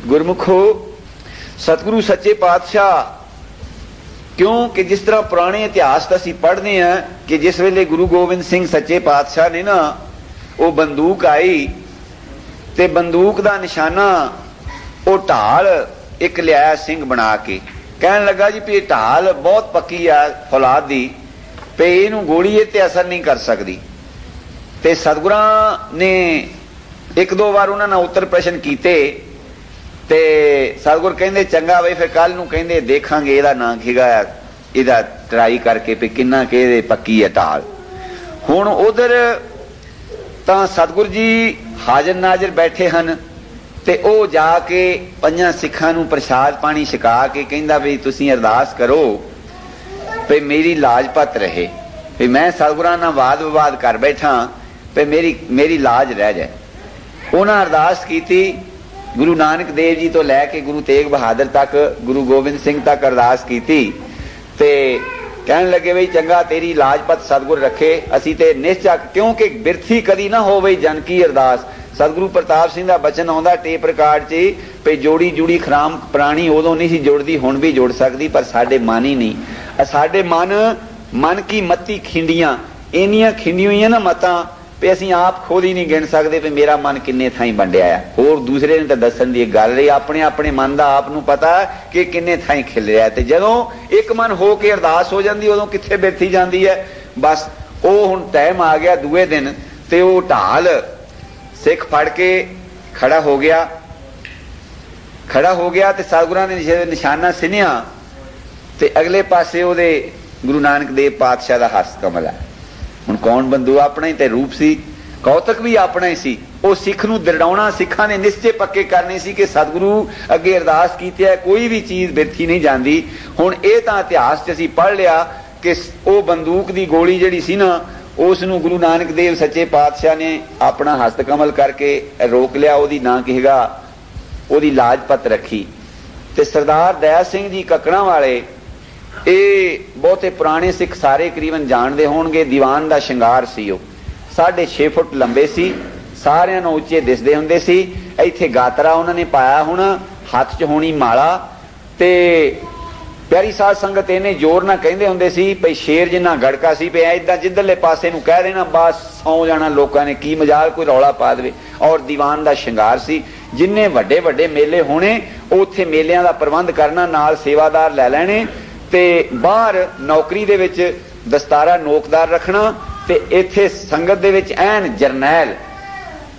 गुरमुखो सतगुरु सच्चे पातशाह क्योंकि जिस तरह पुराने इतिहास असीं पढ़ते हैं कि जिस वेले गुरु गोबिंद सिंह सच्चे पातशाह ने ना वो बंदूक आई ते बंदूक दा निशाना वो ढाल एक लिया सिंह बना के कहन लगा जी भी ढाल बहुत पक्की है फौलाद दी पे इनू गोली ते असर नहीं कर सकती। ते सतगुरां ने एक दो बार उन्होंने उत्तर प्रश्न किए ते सतगुर कहंदे चंगा बई फिर कल नूं कहंदे देखांगे इहदा नां कीगा इहदा ट्राई करके भी किन्ना कि पक्की है ढाल। हुण उधर तां सतगुर जी हाजर नाजर बैठे हन ते ओ जाके पंजां सिखां नूं प्रसाद पानी छका के कहंदा भी तुसीं अरदास करो भी मेरी लाजपत रहे भी मैं सतगुरां नाल वाद विवाद कर बैठा भी मेरी लाज रह जाए। उन्हां अरदास कीती गुरु नानक देव जी तो लैके गुरु तेग बहादुर तक गुरु गोबिंद सिंह तक अरदास कीती ते कहन लगे बई चंगा तेरी लाजपत सतगुर रखे असी ते निश्चक क्योंकि बिरथी कदी ना होवे जन की अरदास। सतगुरु प्रताप सिंह दा बचन आउंदा टेप रिकार्ड च भी जोड़ी जुड़ी खराम प्राणी उदों नहीं सी जुड़दी हुण भी जुड़ सकदी पर साडे मन ही नहीं। साडे मन की मत्ती खिंडियां इन्नियां खिंडी हुई ना मतां भी असीं आप खुद ही नहीं गिण सकते भी मेरा मन किन्ने थाई वंडिया है। होर दूसरे ने तो दसन की गल रही अपने अपने मन का आप पता कि किन्ने थाई खिल रहा है। जदों एक मन हो के अरदास हो जाती उदों कित्थे बिरथी जाती है। बस वो हुण टाइम आ गया दूए दिन ते वो ढाल सिख फड़ के खड़ा हो गया ते सतगुरां ने निशाना सिनिया ते अगले पासे ओदे गुरु नानक देव पातशाह दा हस्त कमल है। हुण कौन बंधु अपना ही ते रूप सी कौतक भी अपना ही सी। वो सिख नूं दरड़ाउणा सिखां ने निश्चय पक्के करने सी कि सतगुरु अगे अरदास कीती है कोई भी चीज बिरथी नहीं जाती। हुण ये तां इतिहास च असीं पढ़ लिया कि वो बंदूक दी गोली जिहड़ी सी ना उस नूं गुरु नानक देव सच्चे पातशाह ने अपना हस्त कमल करके रोक लिया। ओदी नां कहेगा ओदी लाजपत रखी। ते सरदार दया सिंह जी ककड़ा वाले ये बहुते पुराने सिख सारे करीबन जानते होणगे दीवान का शिंगार सी। 6.5 फुट लंबे सी सारियां नूं उच्चे दिसदे हुंदे सी। इत्थे गातरा उन्होंने पाया होना हथ च होनी माला ते प्यारी साध संगत इन्ने जोर ना कहंदे हुंदे सी भई शेर जिन्ना गड़का सी पे इदां जिधरले पासे नूं कह देना बस सौ जाना लोकां ने की मजाल कोई रौला पा देवे। और दीवान का शिंगार सी जिन्ने वड्डे वड्डे मेले होने उत्थे मेलियां दा प्रबंध करना नाल सेवादार लै लैणे ते बाहर नौकरी दे विच दस्तारा नोकदार रखना ते इत्थे संगत दे विच ऐन जरनैल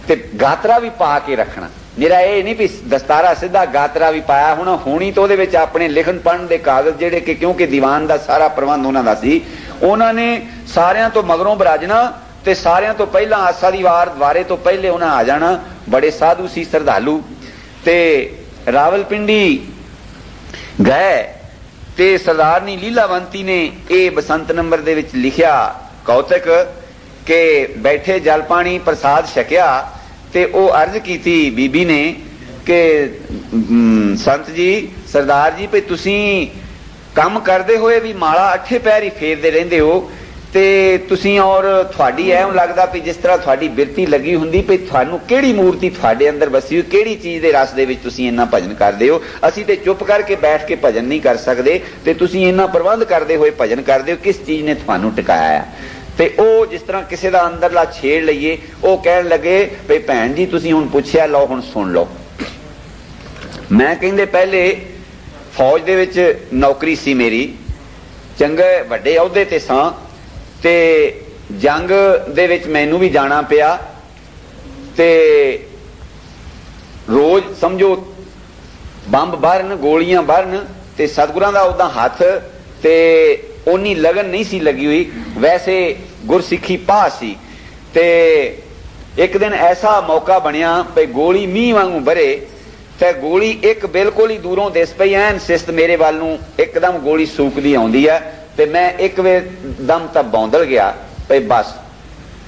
ते गातरा भी पा के रखना। निरा ये नहीं भी दस्तारा सीधा गातरा भी पाया होना होनी तो उहदे विच अपने लिखण पढ़न दे कागज जिहड़े कि क्योंकि दीवान दा सारा प्रबंध उन्हां दा सी। उन्होंने सारियां तो मगरों बराजना ते सारियां तो पहला आसा दी वार द्वारे तो पहले उन्हां आ जाना। बड़े साधु सी श्रद्धालु ते रावलपिंडी गए ते सरदारनी लीलावंती ने ये बसंत नंबर दे विच लिखिया कौतक के बैठे जल पानी प्रसाद छकिया ते ओ अर्ज की बीबी ने कि संत जी सरदार जी पे तुसी काम करते हुए भी माला अठे पैर ही फेरते रहंदे हो ते तुसी और थोड़ी ऐ लगदा भी जिस तरह थोड़ी बिरती लगी हुंदी भी थानू केड़ी मूर्ति थोड़े अंदर बसी हुई केड़ी चीज दे रस दे विच तुसी इन्ना भजन करदे हो। असीं ते चुप करके बैठ के भजन नहीं कर सकदे ते तुसी इन्ना प्रबंध करदे होए भजन करदे हो किस चीज ने थानू टिकाया है। ते ओ जिस तरह किसी का अंदरला छेड़ लईए वो कहन लगे भी भैन जी तुसी हुण पुछया लो हुण सुन लो। मैं कहंदे पहले फौज दे विच नौकरी सी मेरी चंगे वड्डे अहुदे ते सां ते जंग दे विच मैनू भी जाना पिया ते रोज समझो बंब भरन गोलियां भरन ते सतगुरां दा उदां हथ ते उन्नी लगन नहीं सी लगी हुई वैसे गुरसिखी पा सी ते एक दिन ऐसा मौका बनया भाई गोली मीह वांगू भरे ते गोली एक बिल्कुल ही दूरों दिस पई ऐन सिस्त मेरे वाल नूं एकदम गोली सूकदी आउंदी है ते मैं एक वे दम तब बौंदल गया भाई बस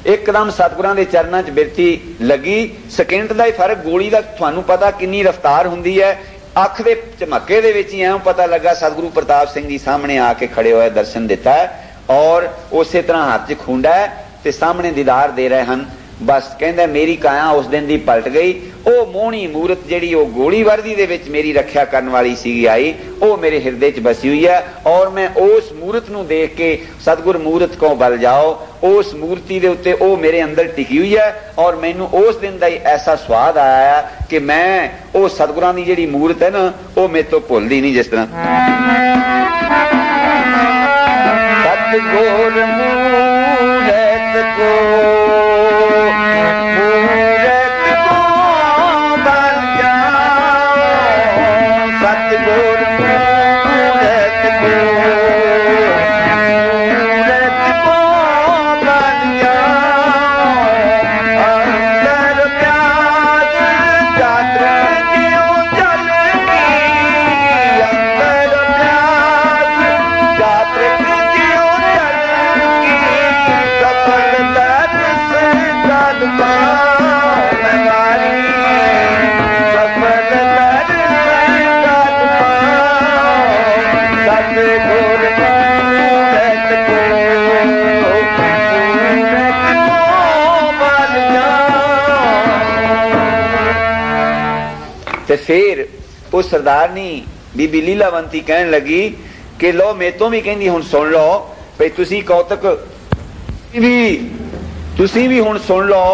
एकदम सतगुरां दे चरनां च बिरती लगी। सेकंड दा ही फर्क गोली दा तुहानू पता किन्नी रफ्तार हुंदी है। अख दे झमके दे विच ही ऐ पता लगा सतगुरु प्रताप सिंह जी सामने आके खड़े होए दर्शन दिता है और उस तरह हाथ च खुंडा है ते सामने दीदार दे रहे हैं बस कहंदा मेरी काया उस दिन दी पलट गई। वो मोहनी मूरत जिहड़ी वो गोली वर्दी दे विच मेरी रखिया करन वाली सी आई, वो मेरे हिरदे च बसी हुई है। और मैं उस मूरत नूं देख के सतगुर मूरत को बल जाओ, उस मूर्ति दे उत्ते वो मेरे अंदर टिकी हुई है। और मैनू उस दिन दा ही ऐसा स्वाद आया है कि मैं वो सतगुरां दी जिहड़ी मूरत है ना वो मेरे तो भुलदी नहीं। जिस तरह सतगुर मूरत को फिर उस सरदारनी बीबी लीलावंती कहन लगी कि लो मैं तो भी कहंदी हुण सुन लो भाई तुसी कौतक भी हुण सुन लो,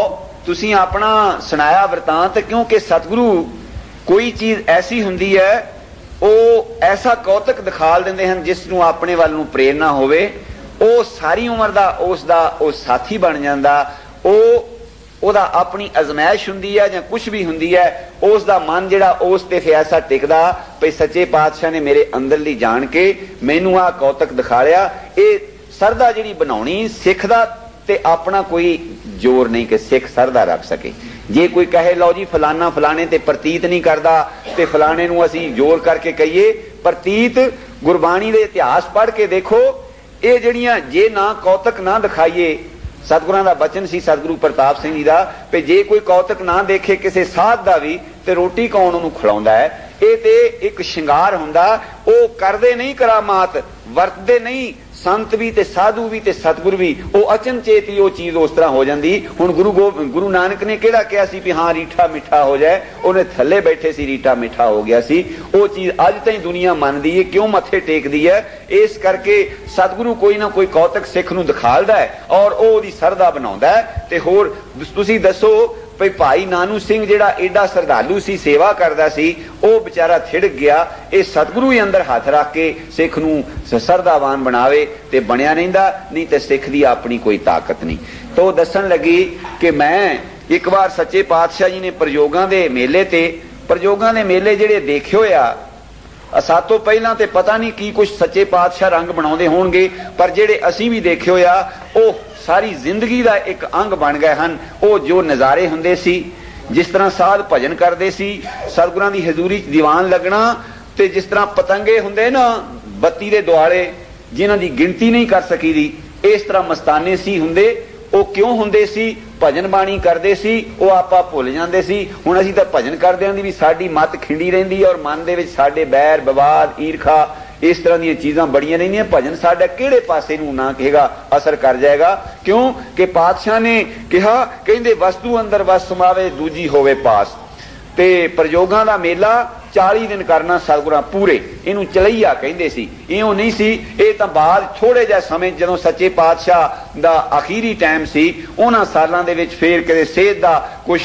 तुसी अपना सुनाया वरतांत। क्योंकि सतगुरु कोई चीज ऐसी हुंदी है वो ऐसा कौतक दिखाल दिंदे हन जिसनूं अपने वल नूं प्रेरणा होवे, वो सारी उम्र दा उसदा वो साथी बन जांदा। ओदा अपनी अजमैश हुंदी है जां कुछ भी हुंदी है, उसदा मन जिहड़ा उस ते ऐसा टिकदा भई सच्चे पातशाह ने मेरे अंदरली जान के मैनू आ कौतक दिखाया। ये सरदा जिहड़ी बनाउणी सिख दा ते अपना कोई जोर नहीं कि सिख सरदा रख सके। जे कोई कहे लो जी फलाना फलाने ते प्रतीत नहीं करदा ते फलाने नूं असीं जोर करके कहिए, प्रतीत गुरबाणी दे इतिहास पढ़ के देखो, ये जिहड़ियां जे ना कौतक ना दिखाइए, सतगुरां दा बचन सी सतगुरु प्रताप सिंह जी दा पे जे कोई कौतक ना देखे किसी साध दा भी ते रोटी कौन उहनूं खिलाउंदा है। ये ते एक शिंगार हुंदा, वो करदे नहीं करामात, वरतदे नहीं संत भी ते साधु भी ते सतगुर भी, वो अचनचेत ही वो चीज उस तरह हो जाती। हुण गुरु नानक ने केड़ा कहा सी भी हाँ रीठा मिठा हो जाए, उन्हें थले बैठे सी रीठा मिठा हो गया सी। वो चीज अज ताईं दुनिया मानदी है, क्यों मथे टेकदी है? इस करके सतगुरु कोई ना कोई कौतक सिख नूं दिखालदा है और ओदी सरदा बनाउंदा है। ते होर तुसीं दसो भाई भाई नानू सिंह जिहड़ा एडा श्रद्धालु सी, सेवा करदा सी, वो बेचारा थिड़क गया। ये सतगुरु ही अंदर हाथ रख के सिख नूं सरदावान बनावे ते बनिया रहिंदा, नहीं ते सिख दी अपनी कोई ताकत नहीं। तो दसन लगी कि मैं एक बार सच्चे पातशाह जी ने प्रयोगां दे मेले ते प्रयोगां दे मेले जिहड़े देखे होया, सातों पहला ते पता नहीं की कुछ सच्चे पातशाह रंग बनाउंदे होणगे, पर जिहड़े असीं भी देखे होया वो सारी जिंदगी का एक अंग बन गए हैं। वो जो नज़ारे हुंदे सी, जिस तरह साध भजन करते सी, सतगुरां दी हजूरी च दीवान लगना, ते जिस तरह पतंगे हुंदे ना बत्ती दे दुआले जिन्हां दी गिनती नहीं कर सकी दी, इस तरह मस्ताने सी हुंदे। वो क्यों हुंदे सी? भजन बाणी करते सी, वो आपा भुल जाते सी। हुण असीं तां भजन करदिआं दी भी साडी मत खिंडी रहिंदी और मन दे विच साडे बैर विवाद ईरखा इस तरह दी चीज़ां बड़ियां रहिंदियां। भजन साडा किहड़े पासे नूं ना कहेगा असर कर जाएगा। क्यों कि पातशाह ने कहा, कहंदे वस्तु अंदर वस समावे दूजी होवे पास। ते प्रयोगां दा मेला 40 दिन करना सतगुरां पूरे, इनू चलैया कहंदे सी। इउं नहीं सी, ये तां बाद थोड़े जिहे समय जदों सच्चे पातशाह दा आखिरी टाइम सी, उन्हां सालां दे विच फिर कदे सेहत दा कुछ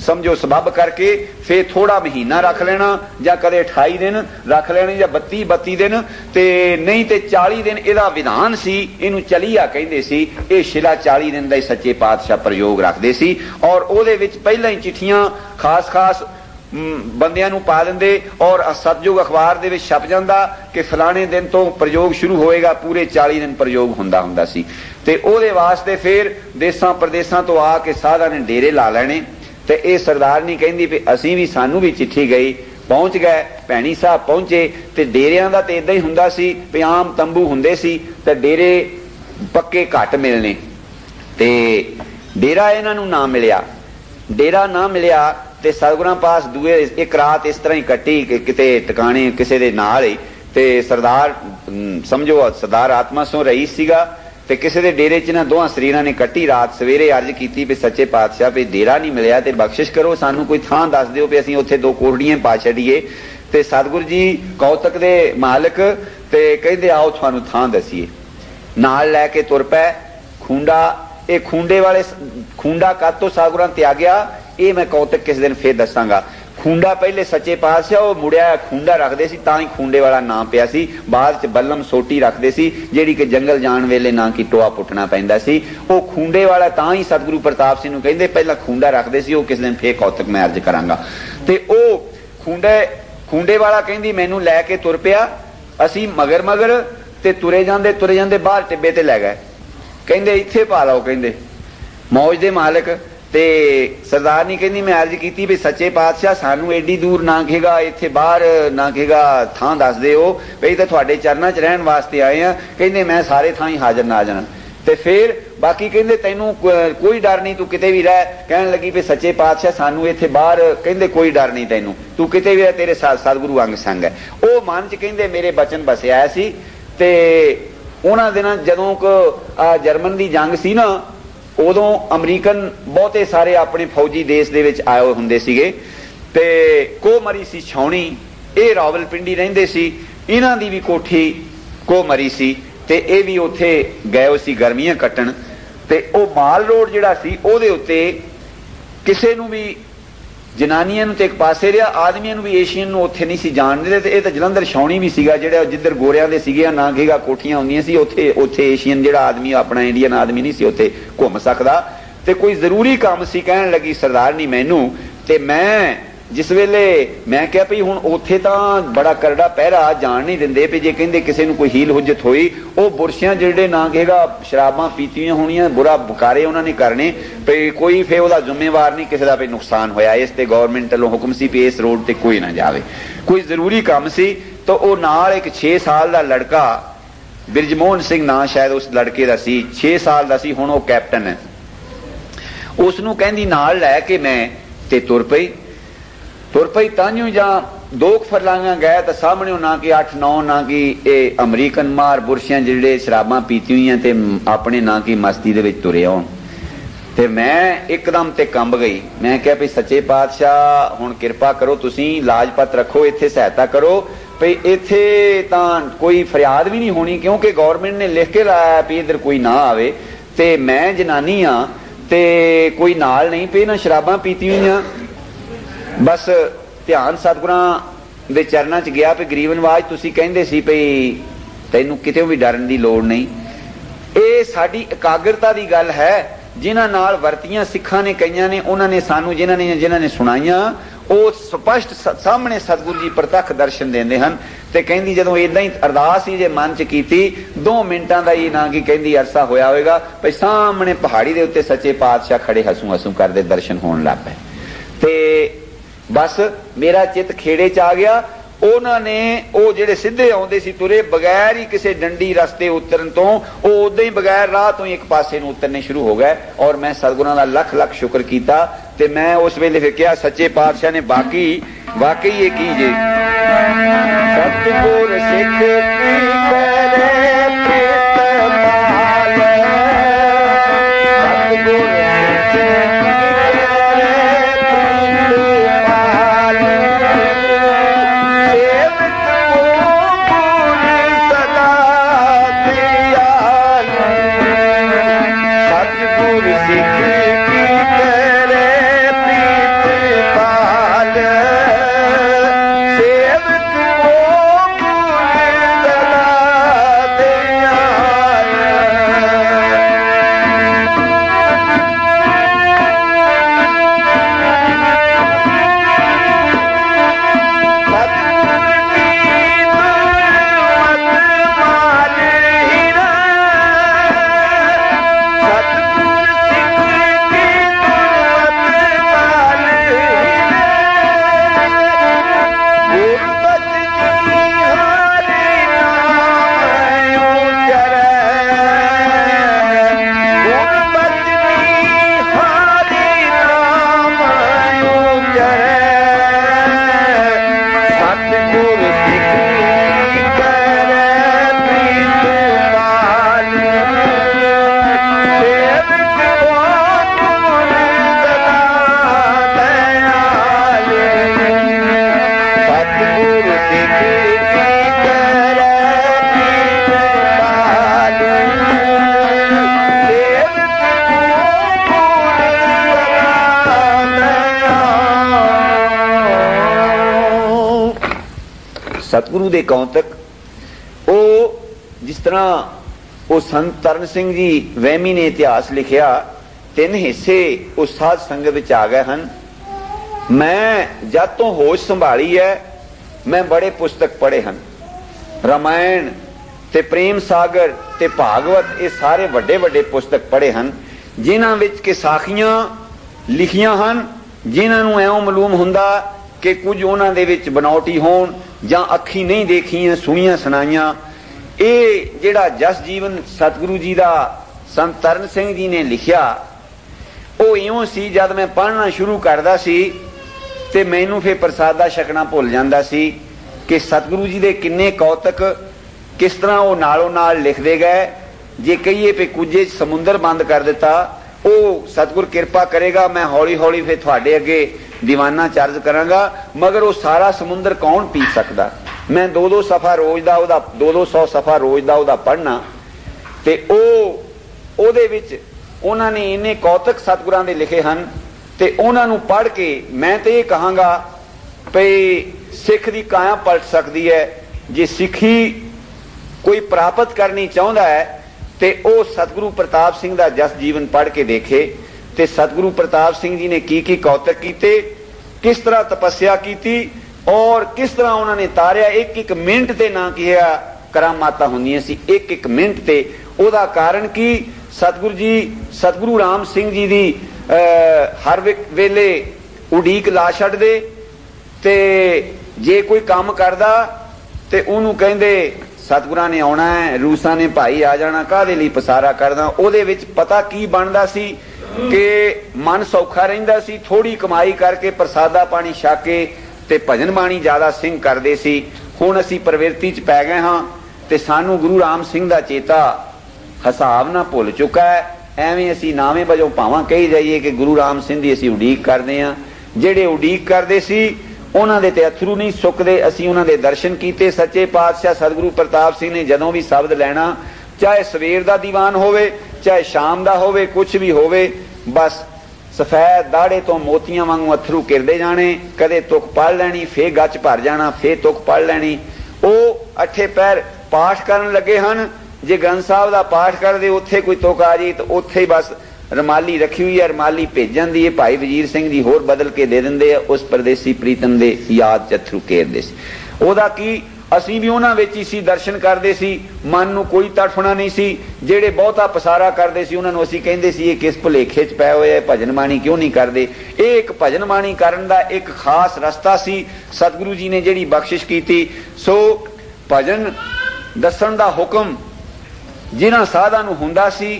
समझो सबब करके फिर थोड़ा महीना रख लेना, जां कदे 28 दिन रख लेने, जां 32 दिन, ते नहीं ते 40 दिन इहदा विधान सी। इनू चलिया कहंदे सी। ये शिला 40 दिन दा ही सच्चे पातशाह प्रयोग रखदे सी और ओहदे विच पहिलां ही चिट्ठियां खास खास बंदियां नूं पा दिंदे और सतयुग अखबार दे विच छप जांदा कि फलाने दिन तो प्रयोग शुरू होएगा, पूरे 40 दिन प्रयोग हुंदा सी। ते ओहदे वास्ते फिर देसां प्रदेसां तो आके साधां ने डेरे ला लेने। ते इह सरदारनी कहंदी भी असीं भी सानू भी चिट्ठी गई, पहुंच गए, भैणी साहब पहुंचे। ते डेरियां दा ते इदां ही हुंदा सी भी आम तंबू हुंदे सी ते डेरे पक्के घट मिलने। ते डेरा इन्हां नूं ना मिलिया, डेरा ना मिलिया ते सतगुरां पास दूए एक रात इस तरह ही कट्टी कि किते टिकाणे किसे दे नाल ही। ते सरदार समझो सरदार आत्मा सो रईस सीगा ਤੇ ਕਿਸੇ ਦੇ ਡੇਰੇ 'ਚ ਨਾ ਦੋਹਾਂ ਸਰੀਰਾਂ ਨੇ ਕੱਟੀ ਰਾਤ। ਸਵੇਰੇ ਅਰਜ਼ ਕੀਤੀ ਵੀ ਸੱਚੇ ਪਾਤਸ਼ਾਹ ਵੀ ਡੇਰਾ ਨਹੀਂ ਮਿਲਿਆ ਤੇ ਬਖਸ਼ਿਸ਼ ਕਰੋ, ਸਾਨੂੰ ਕੋਈ ਥਾਂ ਦੱਸ ਦਿਓ ਵੀ ਅਸੀਂ ਉੱਥੇ 2 ਕੋਠੜੀਆਂ ਪਾ ਛੱਡੀਏ। ਤੇ ਸਤਿਗੁਰੂ ਜੀ ਕੌਤਕ ਦੇ ਮਾਲਕ ਤੇ ਕਹਿੰਦੇ ਆਓ ਤੁਹਾਨੂੰ ਥਾਂ ਦਸੀਏ। ਨਾਲ ਲੈ ਕੇ ਤੁਰ ਪਏ। ਖੂੰਡਾ, ਇਹ ਖੂੰਡੇ ਵਾਲੇ ਖੂੰਡਾ ਕਦ ਤੋਂ ਸਤਿਗੁਰਾਂ ਤਿਆਗਿਆ ਇਹ ਮੈਂ ਕੌਤਕ ਕਿਸ ਦਿਨ ਫੇਰ ਦੱਸਾਂਗਾ। ਖੂੰਡਾ ਪਹਿਲੇ ਸੱਚੇ ਪਾਤਸ਼ਾਹ ਉਹ ਮੁੜਿਆ ਖੂੰਡਾ ਰੱਖਦੇ ਸੀ, ਤਾਂ ਹੀ ਖੂੰਡੇ ਵਾਲਾ ਨਾਂ ਪਿਆ ਸੀ। ਬਾਅਦ ਚ ਬੱਲਮ ਸੋਟੀ ਰੱਖਦੇ ਸੀ, ਜਿਹੜੀ ਕਿ ਜੰਗਲ ਜਾਣ ਵੇਲੇ ਨਾ ਕਿ ਟੋਆ ਪੁੱਟਣਾ ਪੈਂਦਾ ਸੀ। ਉਹ ਖੂੰਡੇ ਵਾਲਾ ਤਾਂ ਹੀ ਸਤਿਗੁਰੂ ਪ੍ਰਤਾਪ ਸਿੰਘ ਨੂੰ ਕਹਿੰਦੇ ਪਹਿਲਾਂ ਖੂੰਡਾ ਰੱਖਦੇ ਸੀ। ਉਹ ਕਿਸ ਦਿਨ ਫੇਰ ਕੌਤਕ ਮੈਂ ਅਰਜ਼ ਕਰਾਂਗਾ। ਤੇ ਉਹ ਖੂੰਡੇ ਵਾਲਾ ਕਹਿੰਦੀ ਮੈਨੂੰ ਲੈ ਕੇ ਤੁਰ ਪਿਆ। ਅਸੀਂ ਮਗਰ ਮਗਰ ਤੇ ਤੁਰੇ ਜਾਂਦੇ ਬਾਹਰ ਟਿੱਬੇ ਤੇ ਲੈ ਗਏ। ਕਹਿੰਦੇ ਇੱਥੇ ਪਾ ਲਓ, ਕਹਿੰਦੇ ਮੌਜ ਦੇ ਮਾਲਕ। ਤੇ ਸਰਦਾਰਨੀ ਕਹਿੰਦੀ ਮੈਂ ਅਰਜ਼ ਕੀਤੀ ਵੀ ਸੱਚੇ ਪਾਤਸ਼ਾਹ ਸਾਨੂੰ ਏਡੀ ਦੂਰ ਨਾ ਕਹੇਗਾ, ਇੱਥੇ ਬਾਹਰ ਨਾ ਕਹੇਗਾ, ਥਾਂ ਦੱਸ ਦਿਓ ਵੀ ਤਾਂ ਤੁਹਾਡੇ ਚਰਨਾਂ 'ਚ ਰਹਿਣ ਵਾਸਤੇ ਆਏ ਆ। ਕਹਿੰਦੇ ਮੈਂ ਸਾਰੇ ਥਾਂ ਹੀ ਹਾਜ਼ਰ ਨਾ ਜਾਣਾ। ਤੇ ਫਿਰ ਬਾਕੀ ਕਹਿੰਦੇ ਤੈਨੂੰ ਕੋਈ ਡਰ ਨਹੀਂ, ਤੂੰ ਕਿਤੇ ਵੀ ਰਹਿ। ਕਹਿਣ ਲੱਗੀ ਵੀ ਸੱਚੇ ਪਾਤਸ਼ਾਹ ਸਾਨੂੰ ਇੱਥੇ ਬਾਹਰ, ਕਹਿੰਦੇ ਕੋਈ ਡਰ ਨਹੀਂ ਤੈਨੂੰ, ਤੂੰ ਕਿਤੇ ਵੀ ਰਹਿ, ਤੇਰੇ ਸਤਿਗੁਰੂ ਅੰਗ ਸੰਗ ਹੈ। ਉਹ ਮਨ 'ਚ ਕਹਿੰਦੇ ਮੇਰੇ ਬਚਨ ਵਸਿਆ ਸੀ। ਤੇ ਉਹਨਾਂ ਦਿਨਾਂ ਜਦੋਂ ਜਰਮਨ ਦੀ ਜੰਗ ਸੀ ਨਾ, ਉਦੋਂ ਅਮਰੀਕਨ ਬਹੁਤੇ ਸਾਰੇ ਆਪਣੇ ਫੌਜੀ ਦੇਸ਼ ਦੇ ਵਿੱਚ ਆਏ ਹੋਏ ਹੁੰਦੇ ਸੀਗੇ। ਤੇ ਕੋਮਰੀ ਸੀ ਛਾਉਣੀ, ਇਹ ਰਾਵਲਪਿੰਡੀ ਰਹਿੰਦੇ ਸੀ, ਇਹਨਾਂ ਦੀ ਵੀ ਕੋਠੀ ਕੋਮਰੀ ਸੀ ਤੇ ਇਹ ਵੀ ਉੱਥੇ ਗਏ ਹੋਏ ਸੀ ਗਰਮੀਆਂ ਕੱਟਣ। ਤੇ ਉਹ ਮਾਲ ਰੋਡ ਜਿਹੜਾ ਸੀ ਉਹਦੇ ਉੱਤੇ ਕਿਸੇ ਨੂੰ ਵੀ, ਜਨਾਨੀਆਂ ਨੂੰ ਤੇ ਇੱਕ ਪਾਸੇ ਰਿਹਾ, ਆਦਮੀਆਂ ਨੂੰ ਵੀ ਏਸ਼ੀਅਨ ਨੂੰ ਉੱਥੇ ਨਹੀਂ ਸੀ ਜਾਣ ਦਿੰਦੇ। ਤੇ ਇਹ ਤਾਂ ਜਲੰਧਰ ਛਾਉਣੀ ਵੀ ਸੀਗਾ ਜਿਹੜਾ ਜਿੱਧਰ ਗੋਰਿਆਂ ਦੇ ਸੀਗੇ ਨਾ ਕਹੇਗਾ ਕੋਠੀਆਂ ਹੁੰਦੀਆਂ ਸੀ, ਉੱਥੇ ਏਸ਼ੀਅਨ ਜਿਹੜਾ ਆਦਮੀ ਆਪਣਾ ਇੰਡੀਅਨ ਆਦਮੀ ਨਹੀਂ ਸੀ ਉੱਥੇ ਘੁੰਮ ਸਕਦਾ। ਤੇ ਕੋਈ ਜ਼ਰੂਰੀ ਕੰਮ ਸੀ। ਕਹਿਣ ਲੱਗੀ ਸਰਦਾਰਨੀ ਮੈਨੂੰ, ਤੇ ਮੈਂ ਜਿਸ ਵੇਲੇ ਮੈਂ ਕਿਹਾ ਭਈ ਹੁਣ ਉੱਥੇ ਤਾਂ ਬੜਾ ਕਰੜਾ ਪਹਿਰਾ, ਜਾਣ ਨਹੀਂ ਦਿੰਦੇ ਵੀ ਜੇ ਕਹਿੰਦੇ ਕਿਸੇ ਨੂੰ ਕੋਈ ਹੀਲ ਹੁਜਤ ਹੋਈ, ਉਹ ਬੁਰਸ਼ਿਆਂ ਜਿਹੜੇ ਨਾ ਕਹੇਗਾ ਸ਼ਰਾਬਾਂ ਪੀਤੀਆਂ ਹੋਣੀਆਂ, ਬੁਰਾ ਬੁਕਾਰੇ ਉਹਨਾਂ ਨੇ ਕਰਨੇ ਵੀ ਕੋਈ ਫੇ ਉਹਦਾ ਜ਼ਿੰਮੇਵਾਰ ਨਹੀਂ ਕਿਸੇ ਦਾ ਵੀ ਨੁਕਸਾਨ ਹੋਇਆ। ਇਸ ਤੇ ਗੌਰਮੈਂਟ ਵੱਲੋਂ ਹੁਕਮ ਸੀ ਵੀ ਇਸ ਰੋਡ ਤੇ ਕੋਈ ਨਾ ਜਾਵੇ। ਕੋਈ ਜ਼ਰੂਰੀ ਕੰਮ ਸੀ। ਤਾਂ ਉਹ ਨਾਲ ਇੱਕ 6 ਸਾਲ ਦਾ ਲੜਕਾ, ਬਿਰਜਮੋਹਨ ਸਿੰਘ ਨਾਂ ਸ਼ਾਇਦ ਉਸ ਲੜਕੇ ਦਾ ਸੀ, 6 ਸਾਲ ਦਾ ਸੀ, ਹੁਣ ਉਹ ਕੈਪਟਨ ਹੈ। ਉਸ ਨੂੰ ਕਹਿੰਦੀ ਨਾਲ ਲੈ ਕੇ ਮੈਂ ਤੇ ਤੁਰ ਪਈ ਤਾਂਿਓ ਜਾਂ 2 ਫਰਲਾਂਗਾਂ ਗਏ ਤਾਂ ਸਾਹਮਣੇ ਨਾ ਕਿ 8-9 ਨਾ ਕਿ ਇਹ ਅਮਰੀਕਨ ਮਾਰ ਬੁਰਸ਼ਿਆਂ ਜਿਹੜੇ ਸ਼ਰਾਬਾਂ ਪੀਤੀ ਹੋਈਆਂ ਤੇ ਆਪਣੇ ਨਾ ਕਿ ਮਸਤੀ ਦੇ ਵਿੱਚ ਤੁਰੇ ਆਉਣ। ਤੇ ਮੈਂ ਇੱਕਦਮ ਤੇ ਕੰਬ ਗਈ। ਮੈਂ ਕਿਹਾ ਵੀ ਸੱਚੇ ਪਾਤਸ਼ਾਹ ਹੁਣ ਕਿਰਪਾ ਕਰੋ, ਤੁਸੀਂ ਲਾਜਪਤ ਰੱਖੋ, ਇੱਥੇ ਸਹਾਇਤਾ ਕਰੋ ਵੀ ਇੱਥੇ ਤਾਂ ਕੋਈ ਫਰਿਆਦ ਵੀ ਨਹੀਂ ਹੋਣੀ, ਕਿਉਂਕਿ ਗੌਰਮੈਂਟ ਨੇ ਲਿਖ ਕੇ ਲਾਇਆ ਵੀ ਇੱਧਰ ਕੋਈ ਨਾ ਆਵੇ। ਤੇ ਮੈਂ ਜਨਾਨੀ ਆ ਤੇ ਕੋਈ ਨਾਲ ਨਹੀਂ ਪਈ, ਨਾ ਸ਼ਰਾਬਾਂ ਪੀਤੀ ਹੋਈਆਂ। ਬਸ ਧਿਆਨ ਸਤਿਗੁਰਾਂ ਦੇ ਚਰਨਾਂ 'ਚ ਗਿਆ ਵੀ ਗਰੀਬ ਨਵਾਜ ਤੁਸੀਂ ਕਹਿੰਦੇ ਸੀ ਭਈ ਤੈਨੂੰ ਕਿਤੇ ਵੀ ਡਰਨ ਦੀ ਲੋੜ ਨਹੀਂ। ਇਹ ਸਾਡੀ ਇਕਾਗਰਤਾ ਦੀ ਗੱਲ ਹੈ। ਜਿਨ੍ਹਾਂ ਨਾਲ ਵਰਤੀਆਂ ਸਿੱਖਾਂ ਨੇ ਕਈਆਂ ਨੇ, ਉਹਨਾਂ ਨੇ ਸਾਨੂੰ ਜਿਨ੍ਹਾਂ ਨੇ ਸੁਣਾਈਆਂ, ਉਹ ਸਪਸ਼ਟ ਸਾਹਮਣੇ ਸਤਿਗੁਰੂ ਜੀ ਪ੍ਰਤੱਖ ਦਰਸ਼ਨ ਦਿੰਦੇ ਹਨ। ਤੇ ਕਹਿੰਦੀ ਜਦੋਂ ਏਦਾਂ ਹੀ ਅਰਦਾਸ ਹੀ ਜੇ ਮਨ 'ਚ ਕੀਤੀ, 2 ਮਿੰਟਾਂ ਦਾ ਹੀ ਨਾ ਕਿ ਕਹਿੰਦੀ ਅਰਸਾ ਹੋਇਆ ਹੋਵੇਗਾ ਭਈ ਸਾਹਮਣੇ ਪਹਾੜੀ ਦੇ ਉੱਤੇ ਸੱਚੇ ਪਾਤਸ਼ਾਹ ਖੜੇ ਹਸੂ ਕਰਦੇ ਦਰਸ਼ਨ ਹੋਣ ਲੱਗ ਪਏ। ਤੇ ਬਸ ਮੇਰਾ ਚਿੱਤ ਖੇੜੇ 'ਚ ਆ ਗਿਆ। ਉਹਨਾਂ ਨੇ ਉਹ ਜਿਹੜੇ ਸਿੱਧੇ ਆਉਂਦੇ ਸੀ ਤੁਰੇ ਬਗੈਰ ਹੀ ਕਿਸੇ ਡੰਡੀ ਰਸਤੇ ਉਤਰਨ ਤੋਂ, ਉਹ ਉਦਾਂ ਹੀ ਬਗੈਰ ਰਾਹ ਤੋਂ ਹੀ ਇੱਕ ਪਾਸੇ ਨੂੰ ਉਤਰਨੇ ਸ਼ੁਰੂ ਹੋ ਗਏ। ਔਰ ਮੈਂ ਸਤਿਗੁਰਾਂ ਦਾ ਲੱਖ ਲੱਖ ਸ਼ੁਕਰ ਕੀਤਾ। ਤੇ ਮੈਂ ਉਸ ਵੇਲੇ ਫਿਰ ਕਿਹਾ ਸੱਚੇ ਪਾਤਸ਼ਾਹ ਨੇ ਵਾਕਈ ਇਹ ਕੀ ਜੇ ਸਤਿਗੁਰ ਸਿੱਖ ਕੀ ਕਰੇ सतगुरु दे कौतक ਉਹ जिस तरह वो संत तरन सिंह जी वहमी ने इतिहास लिखिया, 3 हिस्से उस साध संगत विच आ गए हैं। मैं जद तो होश संभाली है मैं बड़े पुस्तक पढ़े हैं, रामायण ते प्रेम सागर ते भागवत, ये सारे वड्डे वड्डे पुस्तक पढ़े हैं जिन्हां विच कि साखियां लिखियां हैं, जिन्हां नूं ऐं मालूम हुंदा कि कुछ उन्हां दे विच बनावटी होण जां अखी नहीं देखियां सुनियां सुनाइयां। ये जिहड़ा जस जीवन सतगुरु जी का संत तरन सिंह जी ने लिखिया, वो इउं सी जद मैं पढ़ना शुरू करदा सी ते मैनू फिर प्रसादा छकना भुल जांदा सी कि सतगुरु जी दे किन्ने कौतक किस तरह वो नालों नाल लिखते गए। जे कहिए भी कुझे समुंदर बंद कर दिता, वो सतगुर कृपा करेगा मैं हौली हौली फिर थोड़े अगे दीवाना चार्ज करांगा, मगर वो सारा समुंदर कौन पी सकता। मैं 2-2 सफा रोज का 200 सफा रोज का वह पढ़ना, तो ओहदे विच उन्होंने इन्ने कौतक सतगुरां दे लिखे हैं, तो उन्होंने पढ़ के मैं तो ये कहांगा भई सिख की काया पलट सकती है। जे सिखी कोई प्राप्त करनी चाहता है तो वह सतगुरु प्रताप सिंह का जस जीवन पढ़ के देखे, तो सतगुरु प्रताप सिंह जी ने की कौतक किए, किस तरह तपस्या की और किस तरह उन्होंने तारिया। एक एक मिनट ते ना किया करामाता होंदियां सी, एक एक मिनट ते। ओदा कारण की सतगुरु जी सतगुरु राम सिंह जी दी हर वेले उड़ीक ला छड्डदे, ते जे कोई काम करदा ते उहनूं कहंदे सतगुरां ने आउणा है, रूसां ने भाई आ जाना, काहदे लई पसारा करदा। ओहदे विच पता की बनदा सी कि मन सौखा रहिंदा सी, थोड़ी कमाई करके प्रसादा पानी छक के ते भजन बाणी ज्यादा सिंह करते सी। हुण असीं प्रवृत्ति च पै गए हाँ ते सानू गुरु राम सिंह का चेता हिसाब ना भुल चुका है। एवें असीं नावें वजों भावां कही जाइए कि गुरु राम सिंह दी असीं उडीक करदे हां। जिहड़े उडीक करदे सी उन्हां दे ते अथरू नहीं सुकदे। असीं उन्हां दे दर्शन कीते। सच्चे पातशाह सतगुरु प्रताप सिंह ने जदों भी शब्द लैना, चाहे सवेर दा दीवान होवे चाहे शाम दा होवे, कुछ भी होवे, बस सफेद दाड़े तो मोतियां वांगू अथरू किरदे जाने। कदे तुक पढ़ लैनी, फिर गच भर जाना, फिर तुक पढ़ लैनी। वो अठे पैर पाठ करन लगे हन, जे ग्रंथ साहब का पाठ करते उत्थे कोई तुक आ जाए तो उत्थे ही बस रमाली रखी हुई है, रमाली भेज जाती है। भाई वजीर सिंह जी होर बदल के दे देंदे, उस परदेसी प्रीतम दे याद च अथरू घेरदे सी। ओहदा की असीं भी उन्हां विच ही सी, दर्शन करदे सी, मन नूं कोई तड़फना नहीं सी। जिहड़े बहुता पसारा करदे सी उन्हां नूं असीं कहंदे सी ये किस भुलेखे च पै होए, भजन बाणी क्यों नहीं करदे। ये एक भजन बाणी करन दा एक खास रस्ता सी सतगुरु जी ने जिहड़ी बख्शिश कीती। सो भजन दस्सण दा हुक्म जिन्हां साधां नूं हुंदा सी,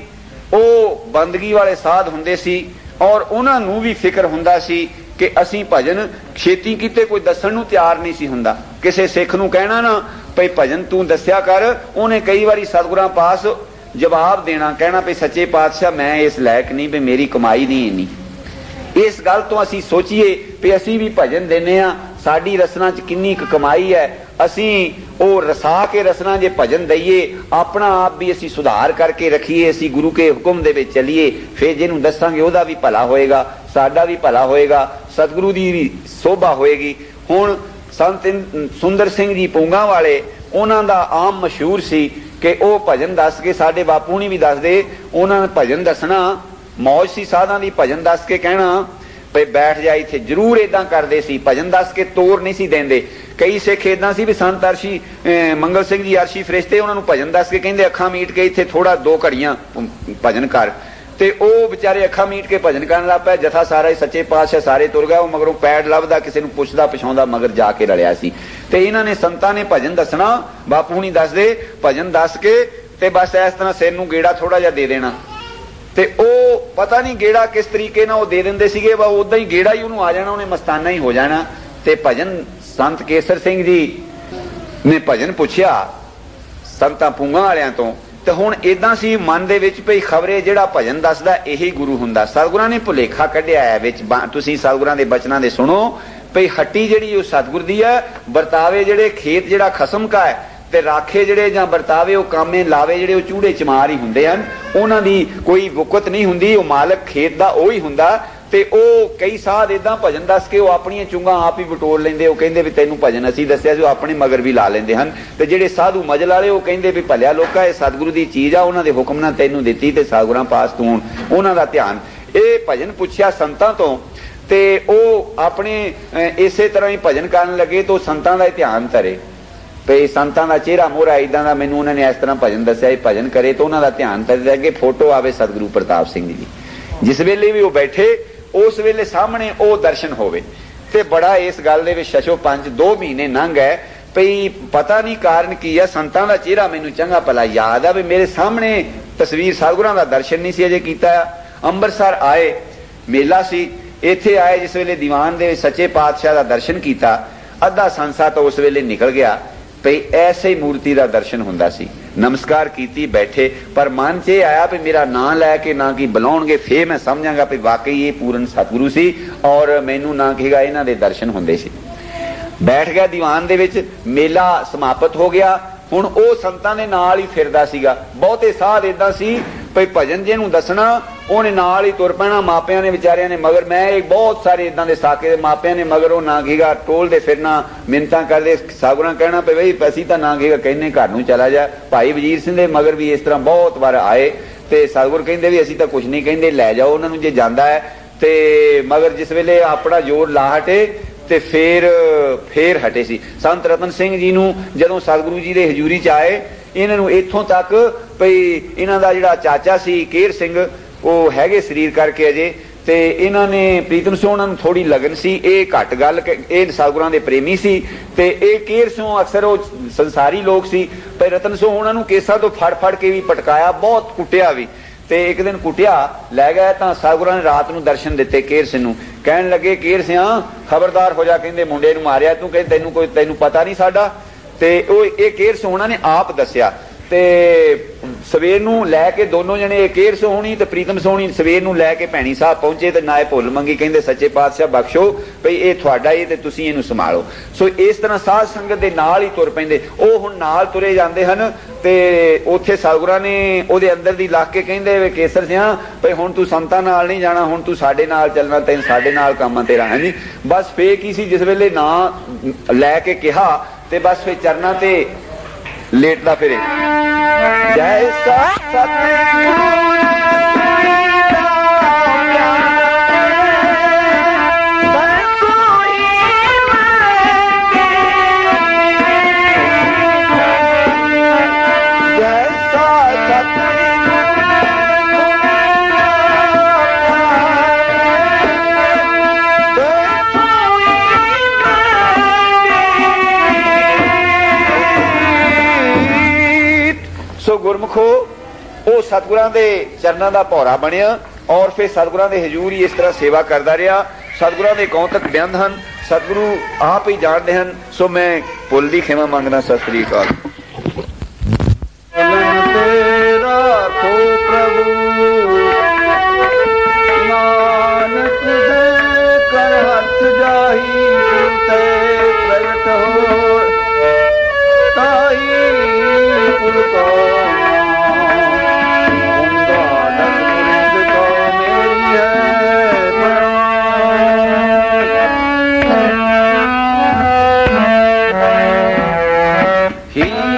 ਉਹ ਬੰਦਗੀ वाले साध हुंदे सी और उन्हां नूं भी फिक्र हुंदा सी कि असीं भजन छेती कीते कोई दस्सण नूं तैयार नहीं सी हुंदा। किसी सिख नूं कहना ना भई भजन तूं दस्सिया कर, उन्हें कई बारी सतगुरां पास जवाब देना, कहना भई सच्चे पातशाह मैं इस लायक नहीं, भी मेरी कमाई नहीं इन्नी। इस गल तो असीं सोचीए भी असीं भी भजन देने आ, साडी रसना च किन्नी कमाई है, असीं वो रसा के रसना जे भजन दईए, अपना आप भी असीं सुधार करके रखीए, असीं गुरु के हुक्म दे विच चलीए, फिर जिन्हूं दस्सांगे ओहदा भी भला होएगा, साडा भी भला होएगा, सतगुरु दी भी शोभा होएगी। हुण संत सुंदर सिंह जी पूंगा वाले उन्हां दा आम मशहूर सी कि वो भजन दस के, साडे बापू नहीं भी दसदे, उन्हां ने भजन दसना मौज सी साधां दी, भजन दस के कहना भई बैठ जा इत्थे, जरूर इदां करदे सी, भजन दस के तोड़ नहीं सी देंदे। कई सिख इदां सी भी संत अर्शी मंगल सिंह जी अर्शी फरिश्ते उन्हां नूं भजन दस के कहंदे अखां मीट के इत्थे थोड़ा 2 घड़ियां भजन कर, ते ਉਹ ਵਿਚਾਰੇ ਅੱਖਾਂ ਮੀਟ ਕੇ ਭਜਨ ਕਰਨ ਲੱਗ ਪਏ। ਜਥਾ ਸਾਰਾ ਹੀ ਸੱਚੇ ਪਾਤਸ਼ਾਹ ਸਾਰੇ ਤੁਰ ਗਿਆ, ਉਹ ਮਗਰੋਂ ਪੈੜ ਲੱਭਦਾ, ਕਿਸੇ ਨੂੰ ਪੁੱਛਦਾ ਪਛਾਉਂਦਾ, ਮਗਰ ਜਾ ਕੇ ਰਲਿਆ ਸੀ। ਤੇ ਇਹਨਾਂ ਨੇ ਸੰਤਾਂ ਨੇ ਭਜਨ ਦੱਸਣਾ, ਬਾਪੂ ਨਹੀਂ ਦੱਸਦੇ, ਭਜਨ ਦੱਸ ਕੇ ਤੇ ਬਸ ਇਸ ਤਰ੍ਹਾਂ ਸਿਰ ਨੂੰ ਗੇੜਾ ਥੋੜਾ ਜਿਹਾ ਦੇ ਦੇਣਾ। ਤੇ ਉਹ ਪਤਾ ਨਹੀਂ ਗੇੜਾ ਕਿਸ ਤਰੀਕੇ ਨਾਲ ਉਹ ਦੇ ਦਿੰਦੇ ਸੀਗੇ, ਵਾ ਉਦਾਂ ਹੀ ਗੇੜਾ ਹੀ ਉਹਨੂੰ ਆ ਜਾਣਾ, ਉਹਨੇ ਮਸਤਾਨਾ ਹੀ ਹੋ ਜਾਣਾ। ਤੇ ਭਜਨ ਸੰਤ ਕੇਸਰ ਸਿੰਘ ਜੀ ਨੇ ਭਜਨ ਪੁੱਛਿਆ ਸੰਤਾਂ ਪੂੰਗਾ ਵਾਲਿਆਂ ਤੋਂ, ਤੇ ਹੁਣ ਇਦਾਂ ਸੀ ਮਨ ਦੇ ਵਿੱਚ ਭਈ ਖਬਰੇ ਜਿਹੜਾ ਭਜਨ ਦੱਸਦਾ ਇਹੀ ਗੁਰੂ ਹੁੰਦਾ। ਸਤਿਗੁਰਾਂ ਨੇ ਭੁਲੇਖਾ ਕੱਢਿਆ ਹੈ ਵਿੱਚ, ਤੁਸੀਂ ਸਤਿਗੁਰਾਂ ਦੇ ਬਚਨਾਂ ਦੇ ਸੁਣੋ ਭਈ ਹੱਟੀ ਜਿਹੜੀ ਉਹ ਸਤਿਗੁਰ ਦੀ ਹੈ, ਵਰਤਾਵੇ ਜਿਹੜੇ ਖੇਤ ਜਿਹੜਾ ਖਸਮ ਕਾ ਹੈ, ਤੇ ਰਾਖੇ ਜਿਹੜੇ ਜਾਂ ਵਰਤਾਵੇ ਉਹ ਕਾਮੇ ਲਾਵੇ ਜਿਹੜੇ ਉਹ ਚੂੜੇ ਚਮਾਰ ਹੀ ਹੁੰਦੇ ਹਨ, ਉਹਨਾਂ ਦੀ ਕੋਈ ਵੁਕਤ ਨਹੀਂ ਹੁੰਦੀ, ਉਹ ਮਾਲਕ ਖੇਤ ਦਾ ਉਹ ਹੀ ਹੁੰਦਾ। ਤੇ ਉਹ ਕਈ ਸਾਧ ਇਦਾਂ ਭਜਨ ਦੱਸ ਕੇ ਉਹ ਆਪਣੀਆਂ ਚੁੰਗਾਂ ਆਪ ਹੀ ਬਟੋਰ ਲੈਂਦੇ। ਉਹ ਕਹਿੰਦੇ ਵੀ ਤੈਨੂੰ ਭਜਨ ਅਸੀਂ ਦੱਸਿਆ ਸੀ, ਉਹ ਆਪਣੇ ਮਗਰ ਵੀ ਲਾ ਲੈਂਦੇ ਹਨ। ਤੇ ਜਿਹੜੇ ਸਾਧੂ ਮਜਲ ਵਾਲੇ ਉਹ ਕਹਿੰਦੇ ਵੀ ਭਲਿਆ ਲੋਕਾ ਇਹ ਸਤਿਗੁਰੂ ਦੀ ਚੀਜ਼ ਆ, ਉਹਨਾਂ ਦੇ ਹੁਕਮ ਨਾਲ ਤੈਨੂੰ ਦਿੱਤੀ ਤੇ ਸਤਿਗੁਰਾਂ ਪਾਸ ਤੂੰ ਉਹਨਾਂ ਦਾ ਧਿਆਨ। ਇਹ ਭਜਨ ਪੁੱਛਿਆ ਸੰਤਾਂ ਤੋਂ ਤੇ ਉਹ ਆਪਣੇ ਇਸੇ ਤਰ੍ਹਾਂ ਹੀ ਭਜਨ ਕਰਨ ਲੱਗੇ ਤਾਂ ਸੰਤਾਂ ਦਾ ਧਿਆਨ ਧਰੇ ਭਈ ਸੰਤਾਂ ਦਾ ਚਿਹਰਾ ਮੋਹਰਾ ਇਦਾਂ ਦਾ ਮੈਨੂੰ ਉਹਨਾਂ ਨੇ ਇਸ ਤਰ੍ਹਾਂ ਭਜਨ ਦੱਸਿਆ, ਇਹ ਭਜਨ ਕਰੇ ਤਾਂ ਉਹਨਾਂ ਦਾ ਧਿਆਨ ਧਰੇ। ਅੱਗੇ ਫੋਟੋ ਆਵੇ ਸਤਿਗੁਰੂ ਪ੍ਰਤਾਪ ਸਿੰਘ ਜੀ ਦੀ, ਜਿਸ ਵੇਲੇ ਵੀ ਉਹ ਬੈਠੇ ਉਸ ਵੇਲੇ ਸਾਹਮਣੇ ਉਹ ਦਰਸ਼ਨ ਹੋਵੇ। ਤੇ ਬੜਾ ਇਸ ਗੱਲ ਦੇ ਵਿੱਚ ਛਛੋ ਪੰਜ 2 ਮਹੀਨੇ ਲੰਘ ਗਏ ਭਈ ਪਤਾ ਨਹੀਂ ਕਾਰਨ ਕੀ ਆ। ਸੰਤਾਂ ਦਾ ਚਿਹਰਾ ਮੈਨੂੰ ਚੰਗਾ ਭਲਾ ਯਾਦ ਆ ਵੀ ਮੇਰੇ ਸਾਹਮਣੇ ਤਸਵੀਰ ਸਤਿਗੁਰਾਂ ਦਾ ਦਰਸ਼ਨ ਨਹੀਂ ਸੀ ਅਜੇ ਕੀਤਾ। ਅੰਮ੍ਰਿਤਸਰ ਆਏ, ਮੇਲਾ ਸੀ, ਇੱਥੇ ਆਏ ਜਿਸ ਵੇਲੇ ਦੀਵਾਨ ਦੇ ਸੱਚੇ ਪਾਤਸ਼ਾਹ ਦਾ ਦਰਸ਼ਨ ਕੀਤਾ। ਅੱਧਾ ਸੰਸਾ ਤਾਂ ਉਸ ਵੇਲੇ ਨਿਕਲ ਗਿਆ ਭਈ ਐਸੇ ਹੀ ਮੂਰਤੀ ਦਾ ਦਰਸ਼ਨ ਹੁੰਦਾ ਸੀ। ਨਮਸਕਾਰ ਕੀਤੀ, ਬੈਠੇ, ਪਰ ਮਨ 'ਚ ਇਹ ਆਇਆ ਵੀ ਮੇਰਾ ਨਾਂ ਲੈ ਕੇ ਨਾ ਕੀ ਬੁਲਾਉਣਗੇ, ਫੇਰ ਮੈਂ ਸਮਝਾਂਗਾ ਵੀ ਵਾਕਈ ਇਹ ਪੂਰਨ ਸਤਿਗੁਰੂ ਸੀ ਔਰ ਮੈਨੂੰ ਨਾ ਕਹੇਗਾ ਇਹਨਾਂ ਦੇ ਦਰਸ਼ਨ ਹੁੰਦੇ ਸੀ। ਬੈਠ ਗਿਆ ਦੀਵਾਨ ਦੇ ਵਿੱਚ, ਮੇਲਾ ਸਮਾਪਤ ਹੋ ਗਿਆ। ਹੁਣ ਉਹ ਸੰਤਾਂ ਦੇ ਨਾਲ ਹੀ ਫਿਰਦਾ ਸੀਗਾ। ਬਹੁਤੇ ਸਾਧ ਏਦਾਂ ਸੀ ਭਈ ਭਜਨ ਜਿਹਨੂੰ ਦੱਸਣਾ ਉਹਨੇ ਨਾਲ ਹੀ ਤੁਰ ਪੈਣਾ। ਮਾਪਿਆਂ ਨੇ ਵਿਚਾਰਿਆਂ ਨੇ ਮਗਰ, ਮੈਂ ਇੱਕ ਬਹੁਤ ਸਾਰੇ ਇਦਾਂ ਦੇ ਸਾਕੇ ਦੇ ਮਾਪਿਆਂ ਨੇ ਮਗਰ ਉਹ ਨਾ ਕਹੇਗਾ ਟੋਲਦੇ ਫਿਰਨਾ, ਮਿੰਨਤਾਂ ਕਰਦੇ, ਸਾਗੁਰਾਂ ਕਹਿਣਾ ਪਈ ਬਈ ਅਸੀਂ ਤਾਂ ਨਾ ਕਹੇਗਾ ਕਹਿੰਦੇ ਘਰ ਨੂੰ ਚਲਾ ਜਾ। ਭਾਈ ਵਜ਼ੀਰ ਸਿੰਘ ਦੇ ਮਗਰ ਵੀ ਇਸ ਤਰ੍ਹਾਂ ਬਹੁਤ ਵਾਰ ਆਏ ਤੇ ਸਤਿਗੁਰ ਕਹਿੰਦੇ ਵੀ ਅਸੀਂ ਤਾਂ ਕੁਝ ਨਹੀਂ ਕਹਿੰਦੇ, ਲੈ ਜਾਓ ਉਹਨਾਂ ਨੂੰ ਜੇ ਜਾਂਦਾ ਹੈ। ਤੇ ਮਗਰ ਜਿਸ ਵੇਲੇ ਆਪਣਾ ਜੋਰ ਲਾ ਹਟੇ ਤੇ ਫੇਰ ਹਟੇ ਸੀ। ਸੰਤ ਰਤਨ ਸਿੰਘ ਜੀ ਨੂੰ ਜਦੋਂ ਸਤਿਗੁਰੂ ਜੀ ਦੇ ਹਜ਼ੂਰੀ 'ਚ ਆਏ, ਇਹਨਾਂ ਨੂੰ ਇੱਥੋਂ ਤੱਕ ਭਈ ਇਹਨਾਂ ਦਾ ਜਿਹੜਾ ਚਾਚਾ ਸੀ ਕੇਰ ਸਿੰਘ, ਉਹ ਹੈਗੇ ਸਰੀਰ ਕਰਕੇ ਅਜੇ, ਤੇ ਇਹਨਾਂ ਨੇ ਪ੍ਰੀਤਮ ਸਿੰਘ ਉਹਨਾਂ ਨੂੰ ਥੋੜੀ ਲਗਨ ਸੀ। ਇਹ ਘੱਟ ਗੱਲ, ਇਹ ਸਤਿਗੁਰਾਂ ਦੇ ਪ੍ਰੇਮੀ ਸੀ ਤੇ ਇਹ ਕੇਰ ਸਿੰਘ ਅਕਸਰ ਉਹ ਸੰਸਾਰੀ ਲੋਕ ਸੀ। ਪਰ ਰਤਨ ਸਿੰਘ ਉਹਨਾਂ ਨੂੰ ਕੇਸਾਂ ਤੋਂ ਫੜ ਕੇ ਵੀ ਪਟਕਾਇਆ, ਬਹੁਤ ਕੁੱਟਿਆ ਵੀ। ਤੇ ਇੱਕ ਦਿਨ ਕੁੱਟਿਆ ਲੈ ਗਏ ਤਾਂ ਸਤਿਗੁਰਾਂ ਨੇ ਰਾਤ ਨੂੰ ਦਰਸ਼ਨ ਦਿੱਤੇ ਕੇਰ ਸਿੰਘ ਨੂੰ। ਕਹਿਣ ਲੱਗੇ ਕੇਰ ਸਿੰਘ ਖਬਰਦਾਰ ਹੋ ਜਾ, ਕਹਿੰਦੇ ਮੁੰਡੇ ਨੂੰ ਮਾਰਿਆ ਤੂੰ, ਕਹਿੰਦੇ ਤੈਨੂੰ ਪਤਾ ਨਹੀਂ ਸਾਡਾ। ਤੇ ਉਹ ਇਹ ਕੇਰ ਸਿੰਘ ਉਹਨਾਂ ਨੇ ਆਪ ਦੱਸਿਆ। ਤੇ ਸਵੇਰ ਨੂੰ ਲੈ ਕੇ ਦੋਨੋਂ ਜਣੇ, ਕੇਰ ਸੋਹਣੀ ਤੇ ਪ੍ਰੀਤਮ ਸੋਹਣੀ, ਸਵੇਰ ਨੂੰ ਲੈ ਕੇ ਭੈਣੀ ਸਾਹਿਬ ਪਹੁੰਚੇ ਤੇ ਨਾਏ ਭੁੱਲ ਮੰਗੀ, ਕਹਿੰਦੇ ਸੱਚੇ ਪਾਤਸ਼ਾਹ ਬਖਸ਼ੋ ਭਈ ਇਹ ਤੁਹਾਡਾ ਹੀ ਤੇ ਤੁਸੀਂ ਇਹਨੂੰ ਸੰਭਾਲੋ। ਸੋ ਇਸ ਤਰ੍ਹਾਂ ਸਾਧ ਸੰਗਤ ਦੇ ਨਾਲ ਹੀ ਤੁਰ ਪੈਂਦੇ। ਉਹ ਹੁਣ ਨਾਲ ਤੁਰੇ ਜਾਂਦੇ ਹਨ ਤੇ ਉੱਥੇ ਸਤਿਗੁਰਾਂ ਨੇ ਉਹਦੇ ਅੰਦਰ ਦੀ ਲੱਗ ਕੇ ਕਹਿੰਦੇ ਵੇ ਕੇਸਰ ਸਿਆਂ ਭਈ ਹੁਣ ਤੂੰ ਸੰਤਾਂ ਨਾਲ ਨਹੀਂ ਜਾਣਾ, ਹੁਣ ਤੂੰ ਸਾਡੇ ਨਾਲ ਚੱਲਣਾ, ਤੈਨੂੰ ਸਾਡੇ ਨਾਲ ਕੰਮ ਆ ਤੇਰਾ। ਹਾਂਜੀ, ਬਸ ਫੇਰ ਕੀ ਸੀ, ਜਿਸ ਵੇਲੇ ਨਾਂ ਲੈ ਕੇ ਕਿਹਾ ਤੇ ਬਸ ਫੇਰ ਚਰਨਾਂ ਤੇ ਲੇਟਦਾ ਫਿਰੇ। ਜੈਸਾ ਸਤਿਗੁਰੂ ਗੁਰਮੁਖੋ ਉਹ ਸਤਿਗੁਰਾਂ ਦੇ ਚਰਨਾਂ ਦਾ ਭੌਰਾ ਬਣਿਆ ਔਰ ਫਿਰ ਸਤਿਗੁਰਾਂ ਦੇ ਹਜ਼ੂਰ ਹੀ ਇਸ ਤਰ੍ਹਾਂ ਸੇਵਾ ਕਰਦਾ ਰਿਹਾ। ਸਤਿਗੁਰਾਂ ਦੇ ਕੌਤਕ ਬਿਆਨ ਹਨ, ਸਤਿਗੁਰੂ ਆਪ ਹੀ ਜਾਣਦੇ ਹਨ। ਸੋ ਮੈਂ ਪੁੱਲ ਦੀ ਖਿਮਾ ਮੰਗਦਾ। ਸਤਿ ਸ੍ਰੀ ਅਕਾਲ। ਰੱਖੋ ਪ੍ਰਭੂ ਨਾਨਕ ਦੇ ਕਰ ਹੱਥ ਜਾਹੀ ਤੇ ਪ੍ਰਗਟ ਹੋ ਤਾਈ ਪੁਲ ਕੋ he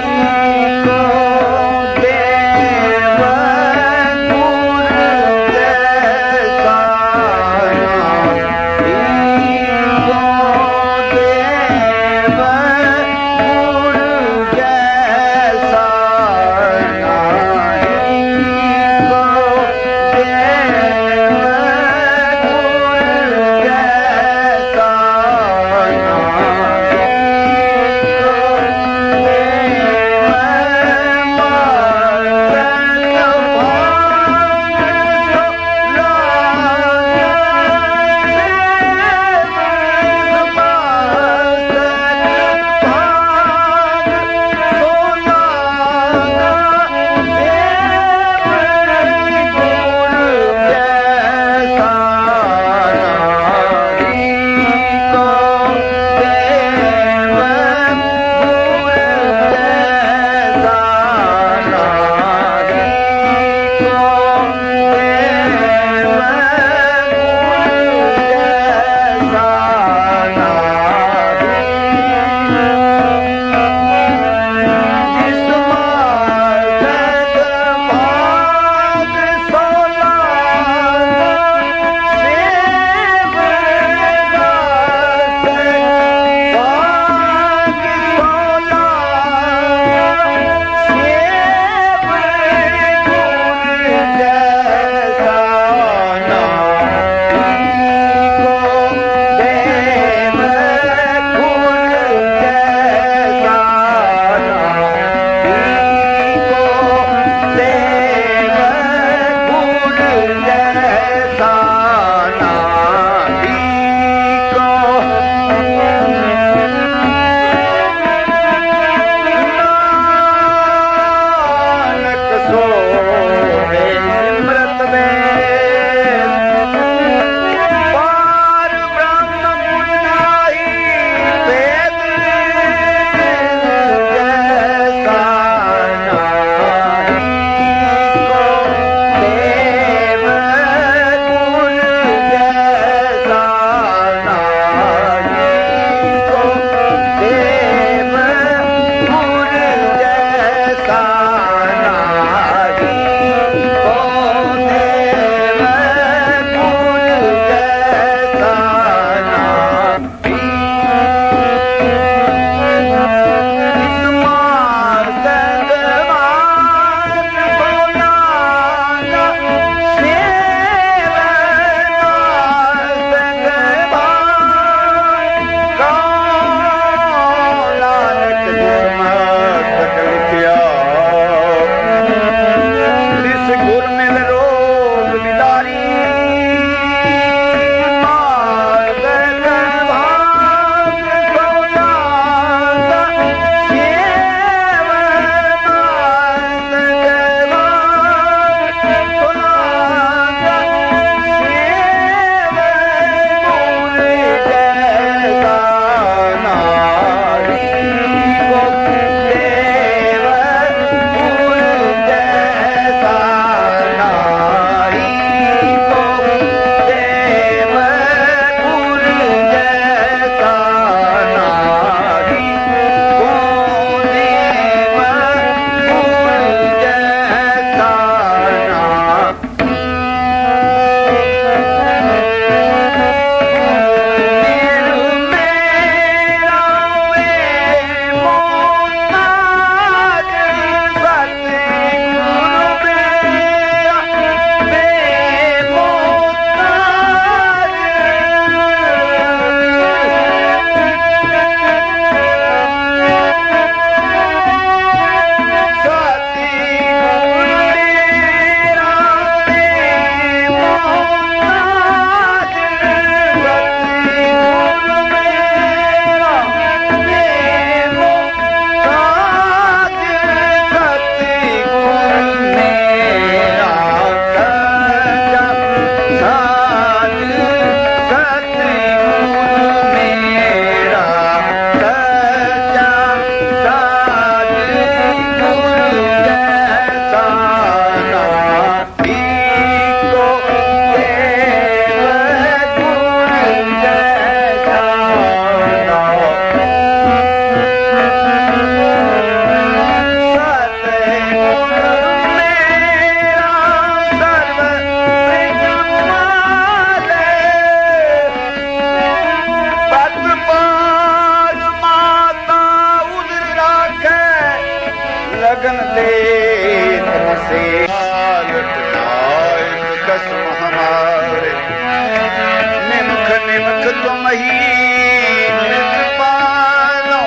कही पालो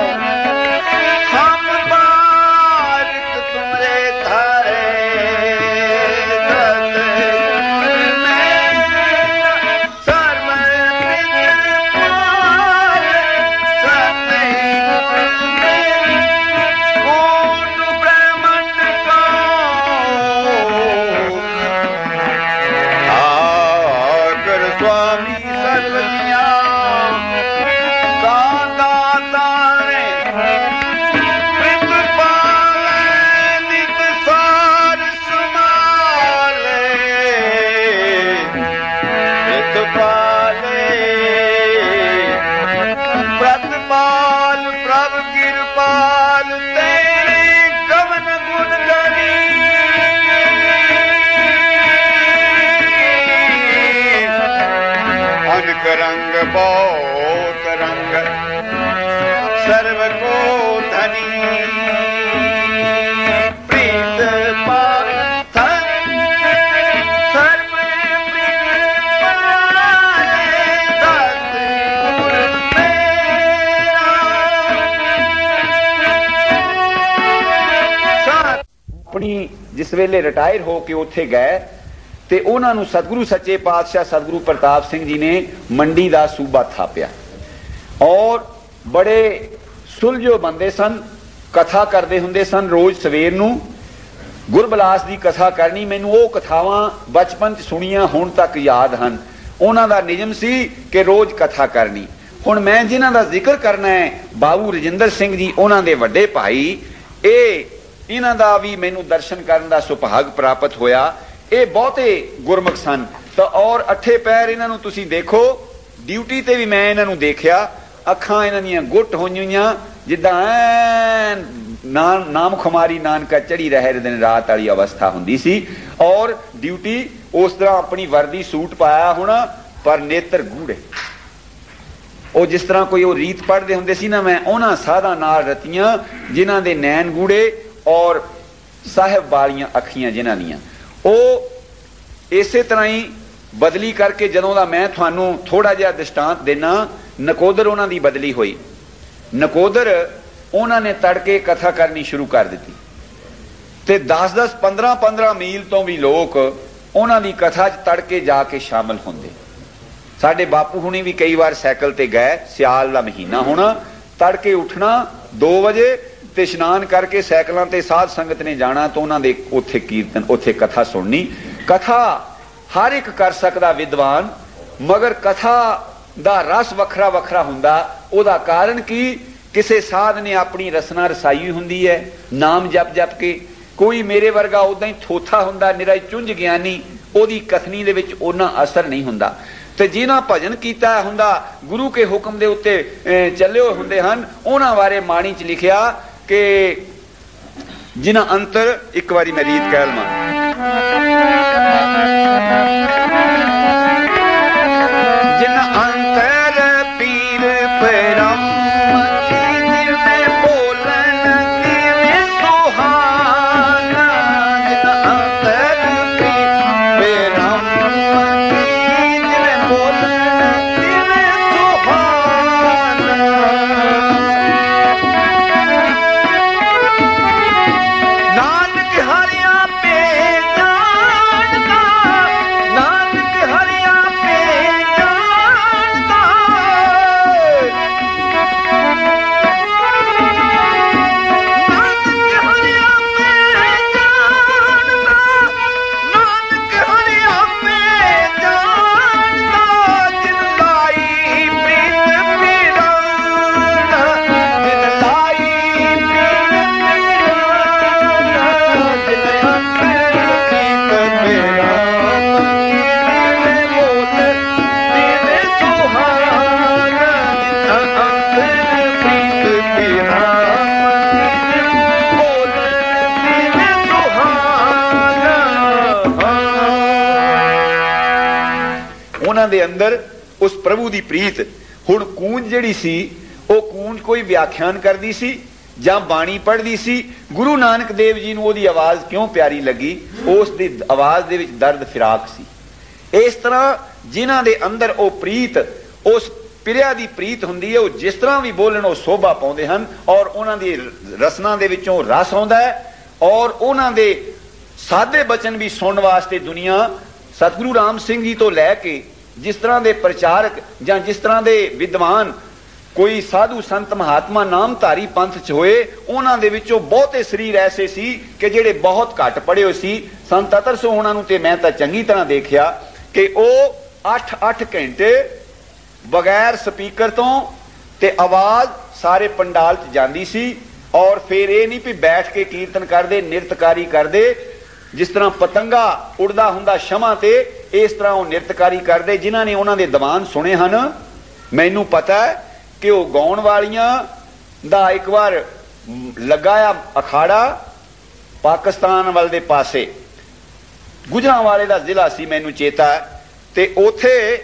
हम बारिक तुमरे थारे रंग बहुत रंग सर्व को धनी प्रीत सर्व अपनी जिस वेले रिटायर हो के उत्थे गए ਤੇ ਉਹਨਾਂ ਨੂੰ ਸਤਿਗੁਰੂ ਸੱਚੇ ਪਾਤਸ਼ਾਹ ਸਤਿਗੁਰੂ ਪ੍ਰਤਾਪ ਸਿੰਘ ਜੀ ਨੇ ਮੰਡੀ ਦਾ ਸੂਬਾ ਥਾਪਿਆ ਔਰ ਬੜੇ ਸੁਲਝੋ ਬੰਦੇ ਸਨ। ਕਥਾ ਕਰਦੇ ਹੁੰਦੇ ਸਨ ਰੋਜ਼ ਸਵੇਰ ਨੂੰ ਗੁਰਬਲਾਸ ਦੀ ਕਥਾ ਕਰਨੀ। ਮੈਨੂੰ ਉਹ ਕਥਾਵਾਂ ਬਚਪਨ 'ਚ ਸੁਣੀਆਂ ਹੁਣ ਤੱਕ ਯਾਦ ਹਨ। ਉਹਨਾਂ ਦਾ ਨਿਯਮ ਸੀ ਕਿ ਰੋਜ਼ ਕਥਾ ਕਰਨੀ। ਹੁਣ ਮੈਂ ਜਿਨ੍ਹਾਂ ਦਾ ਜ਼ਿਕਰ ਕਰਨਾ ਹੈ ਬਾਬੂ ਰਜਿੰਦਰ ਸਿੰਘ ਜੀ, ਉਹਨਾਂ ਦੇ ਵੱਡੇ ਭਾਈ, ਇਹਨਾਂ ਦਾ ਵੀ ਮੈਨੂੰ ਦਰਸ਼ਨ ਕਰਨ ਦਾ ਸੁਭਾਗ ਪ੍ਰਾਪਤ ਹੋਇਆ। ਇਹ ਬਹੁਤੇ ਗੁਰਮੁਖ ਸਨ ਤਾਂ ਔਰ ਅੱਠੇ ਪੈਰ ਇਹਨਾਂ ਨੂੰ ਤੁਸੀਂ ਦੇਖੋ। ਡਿਊਟੀ ਤੇ ਵੀ ਮੈਂ ਇਹਨਾਂ ਨੂੰ ਦੇਖਿਆ, ਅੱਖਾਂ ਇਹਨਾਂ ਦੀਆਂ ਗੁੱਟ ਹੋਈਆਂ ਜਿੱਦਾਂ ਨਾਮ ਖੁਮਾਰੀ ਨਾਨਕਾ ਚੜੀ ਰਹੇ ਦਿਨ ਰਾਤ ਵਾਲੀ ਅਵਸਥਾ ਹੁੰਦੀ ਸੀ। ਔਰ ਡਿਊਟੀ ਉਸ ਤਰ੍ਹਾਂ ਆਪਣੀ ਵਰਦੀ ਸੂਟ ਪਾਇਆ ਹੋਣਾ ਪਰ ਨੇਤਰ ਗੂੜੇ। ਉਹ ਜਿਸ ਤਰ੍ਹਾਂ ਕੋਈ ਉਹ ਰੀਤ ਪੜ੍ਹਦੇ ਹੁੰਦੇ ਸੀ ਨਾ, ਮੈਂ ਉਹਨਾਂ ਸਾਧਾਂ ਨਾਲ ਰਤੀਆਂ ਜਿਨ੍ਹਾਂ ਦੇ ਨੈਣ ਗੂੜੇ ਔਰ ਸਾਹਿਬ ਵਾਲੀਆਂ ਅੱਖੀਆਂ ਜਿਨ੍ਹਾਂ ਦੀਆਂ। ਉਹ ਇਸੇ ਤਰ੍ਹਾਂ ਹੀ ਬਦਲੀ ਕਰਕੇ ਜਦੋਂ ਦਾ ਮੈਂ ਤੁਹਾਨੂੰ ਥੋੜਾ ਜਿਹਾ ਦ੍ਰਿਸ਼ਟਾਂਤ ਦੇਣਾ, ਨਕੋਦਰ ਉਹਨਾਂ ਦੀ ਬਦਲੀ ਹੋਈ। ਨਕੋਦਰ ਉਹਨਾਂ ਨੇ ਤੜਕੇ ਕਥਾ ਕਰਨੀ ਸ਼ੁਰੂ ਕਰ ਦਿੱਤੀ ਤੇ 10-10 15-15 ਮੀਲ ਤੋਂ ਵੀ ਲੋਕ ਉਹਨਾਂ ਦੀ ਕਥਾ 'ਚ ਤੜਕੇ ਜਾ ਕੇ ਸ਼ਾਮਲ ਹੁੰਦੇ। ਸਾਡੇ ਬਾਪੂ ਹੁਣੀ ਵੀ ਕਈ ਵਾਰ ਸਾਈਕਲ ਤੇ ਗਏ, ਸਿਆਲ ਦਾ ਮਹੀਨਾ ਹੋਣਾ, ਤੜਕੇ ਉੱਠਣਾ 2 ਵਜੇ ਤੇ ਇਸ਼ਨਾਨ ਕਰਕੇ ਸਾਈਕਲਾਂ ਤੇ ਸਾਧ ਸੰਗਤ ਨੇ ਜਾਣਾ ਤਾਂ ਉਹਨਾਂ ਦੇ ਉੱਥੇ ਕੀਰਤਨ, ਉੱਥੇ ਕਥਾ ਸੁਣਨੀ। ਕਥਾ ਹਰ ਇੱਕ ਕਰ ਸਕਦਾ ਵਿਦਵਾਨ, ਮਗਰ ਕਥਾ ਦਾ ਰਸ ਵੱਖਰਾ ਵੱਖਰਾ ਹੁੰਦਾ। ਉਹਦਾ ਕਾਰਨ ਕੀ, ਕਿਸੇ ਸਾਧ ਨੇ ਆਪਣੀ ਰਸਨਾ ਰਸਾਈ ਹੁੰਦੀ ਹੈ ਨਾਮ ਜਪ ਜਪ ਕੇ। ਕੋਈ ਮੇਰੇ ਵਰਗਾ ਉਦਾਂ ਹੀ ਥੋਥਾ ਹੁੰਦਾ, ਨਿਰਾ ਚੁੰਝ ਗਿਆਨੀ, ਉਹਦੀ ਕਥਨੀ ਦੇ ਵਿੱਚ ਉਹਨਾਂ ਅਸਰ ਨਹੀਂ ਹੁੰਦਾ। ਤੇ ਜਿਨ੍ਹਾਂ ਭਜਨ ਕੀਤਾ ਹੁੰਦਾ, ਗੁਰੂ ਕੇ ਹੁਕਮ ਦੇ ਉੱਤੇ ਚੱਲੇ ਹੋਏ ਹੁੰਦੇ ਹਨ, ਉਹਨਾਂ ਬਾਰੇ ਬਾਣੀ 'ਚ ਲਿਖਿਆ ਕਿ ਜਿਨ੍ਹਾਂ ਅੰਤਰ, ਇੱਕ ਵਾਰੀ ਮੈਂ ਰੀਤ ਕਹਿ ਲਵਾਂ, ਜਿਨ੍ਹਾਂ ਅੰਤਰ ਪੀਰ ਪਰਮ ਜਿਵੇਂ ਬੋਲਣ ਕਿਵੇਂ ਸੁਹਾਨਾ, ਜਿਨ੍ਹਾਂ ਅੰਤਰ ਪੀਰ ਪਰਮ ਜਿਵੇਂ ਬੋਲਣ ਕਿਵੇਂ ਸੁਹਾਨਾ। ਨਾਨਕ ਹਰਿਆ ਪੇ ਜਾਣਦਾ, ਨਾਨਕ ਹਰਿਆ ਪੇ ਜਾਣਦਾ, ਨਾਨਕ ਹਰਿਆ ਪੇ ਜਾਣਦਾ, ਨਾਨਕ ਹਰਿਆ ਪੇ ਜਾਣਦਾ, ਜਿਨ ਲਾਈ ਪ੍ਰੀਤ ਪੀਰਾਨਾ, ਜਿਨ ਲਾਈ ਪ੍ਰੀਤ ਪੀਰਾਨਾ, ਜਿਨ ਅੰਤਰ ਪ੍ਰੀਤ ਪੀਰਾਨਾ, ਜਿਵੇਂ ਬੋਲ ਤੇਰੇ ਸੁਹਾਨਾ, ਜਿਨ ਅੰਤਰ ਪ੍ਰੀਤ ਪੀਰਾਨਾ, ਬੋਲ ਤੇਰੇ ਸੁਹਾਨਾ। ਉਹਨਾਂ ਦੇ ਅੰਦਰ ਉਸ ਪ੍ਰਭੂ ਦੀ ਪ੍ਰੀਤ। ਹੁਣ ਕੂੰਜ ਜਿਹੜੀ ਸੀ, ਉਹ ਕੂੰਜ ਕੋਈ ਵਿਆਖਿਆਨ ਕਰਦੀ ਸੀ ਜਾਂ ਬਾਣੀ ਪੜ੍ਹਦੀ ਸੀ। ਗੁਰੂ ਨਾਨਕ ਦੇਵ ਜੀ ਨੂੰ ਉਹਦੀ ਆਵਾਜ਼ ਕਿਉਂ ਪਿਆਰੀ ਲੱਗੀ, ਉਸ ਦੀ ਆਵਾਜ਼ ਦੇ ਵਿੱਚ ਦਰਦ ਫਿਰਾਕ ਸੀ। ਇਸ ਤਰ੍ਹਾਂ ਜਿਨ੍ਹਾਂ ਦੇ ਅੰਦਰ ਉਹ ਪ੍ਰੀਤ, ਉਸ ਪਿਰਿਆ ਦੀ ਪ੍ਰੀਤ ਹੁੰਦੀ ਹੈ। ਉਹ ਜਿਸ ਤਰ੍ਹਾਂ ਵੀ ਬੋਲਣ ਉਹ ਸੋਭਾ ਪਾਉਂਦੇ ਹਨ ਔਰ ਉਹਨਾਂ ਦੀ ਰਸਨਾ ਦੇ ਵਿੱਚੋਂ ਰਸ ਆਉਂਦਾ ਹੈ ਔਰ ਉਹਨਾਂ ਦੇ ਸਾਦੇ ਬਚਨ ਵੀ ਸੁਣਨ ਵਾਸਤੇ ਦੁਨੀਆ ਸਤਿਗੁਰੂ ਰਾਮ ਸਿੰਘ ਜੀ ਤੋਂ ਲੈ ਕੇ ਜਿਸ ਤਰ੍ਹਾਂ ਦੇ ਪ੍ਰਚਾਰਕ ਜਾਂ ਜਿਸ ਤਰ੍ਹਾਂ ਦੇ ਵਿਦਵਾਨ ਕੋਈ ਸਾਧੂ ਸੰਤ ਮਹਾਤਮਾ ਨਾਮਧਾਰੀ ਪੰਥ 'ਚ ਹੋਏ, ਉਹਨਾਂ ਦੇ ਵਿੱਚੋਂ ਬਹੁਤੇ ਸਰੀਰ ਐਸੇ ਸੀ ਕਿ ਜਿਹੜੇ ਬਹੁਤ ਘੱਟ ਪੜ੍ਹੇ ਹੋਏ ਸੀ। ਸੰਤ ਅਤਰਸੋ ਉਹਨਾਂ ਨੂੰ ਤੇ ਮੈਂ ਤਾਂ ਚੰਗੀ ਤਰ੍ਹਾਂ ਦੇਖਿਆ ਕਿ ਉਹ 8-8 ਘੰਟੇ ਬਗੈਰ ਸਪੀਕਰ ਤੋਂ ਤੇ ਆਵਾਜ਼ ਸਾਰੇ ਪੰਡਾਲ 'ਚ ਜਾਂਦੀ ਸੀ ਔਰ ਫਿਰ ਇਹ ਨਹੀਂ ਵੀ ਬੈਠ ਕੇ ਕੀਰਤਨ ਕਰਦੇ, ਨਿਰਤਕਾਰੀ ਕਰਦੇ। ਜਿਸ ਤਰ੍ਹਾਂ ਪਤੰਗਾ ਉੜਦਾ ਹੁੰਦਾ ਸ਼ਮਾ ਤੇ, ਇਸ ਤਰ੍ਹਾਂ ਉਹ ਨਿਰਤਕਾਰੀ ਕਰਦੇ। ਜਿਨ੍ਹਾਂ ਨੇ ਉਹਨਾਂ ਦੇ ਦੀਵਾਨ ਸੁਣੇ ਹਨ, ਮੈਨੂੰ ਪਤਾ ਹੈ ਕਿ ਉਹ ਗਾਉਣ ਵਾਲੀਆਂ ਦਾ ਇੱਕ ਵਾਰ ਲਗਾਇਆ ਅਖਾੜਾ ਪਾਕਿਸਤਾਨ ਵੱਲ ਦੇ ਪਾਸੇ, ਗੁਜਰਾਂਵਾਲੇ ਦਾ ਜ਼ਿਲ੍ਹਾ ਸੀ ਮੈਨੂੰ ਚੇਤਾ ਹੈ, ਤੇ ਉੱਥੇ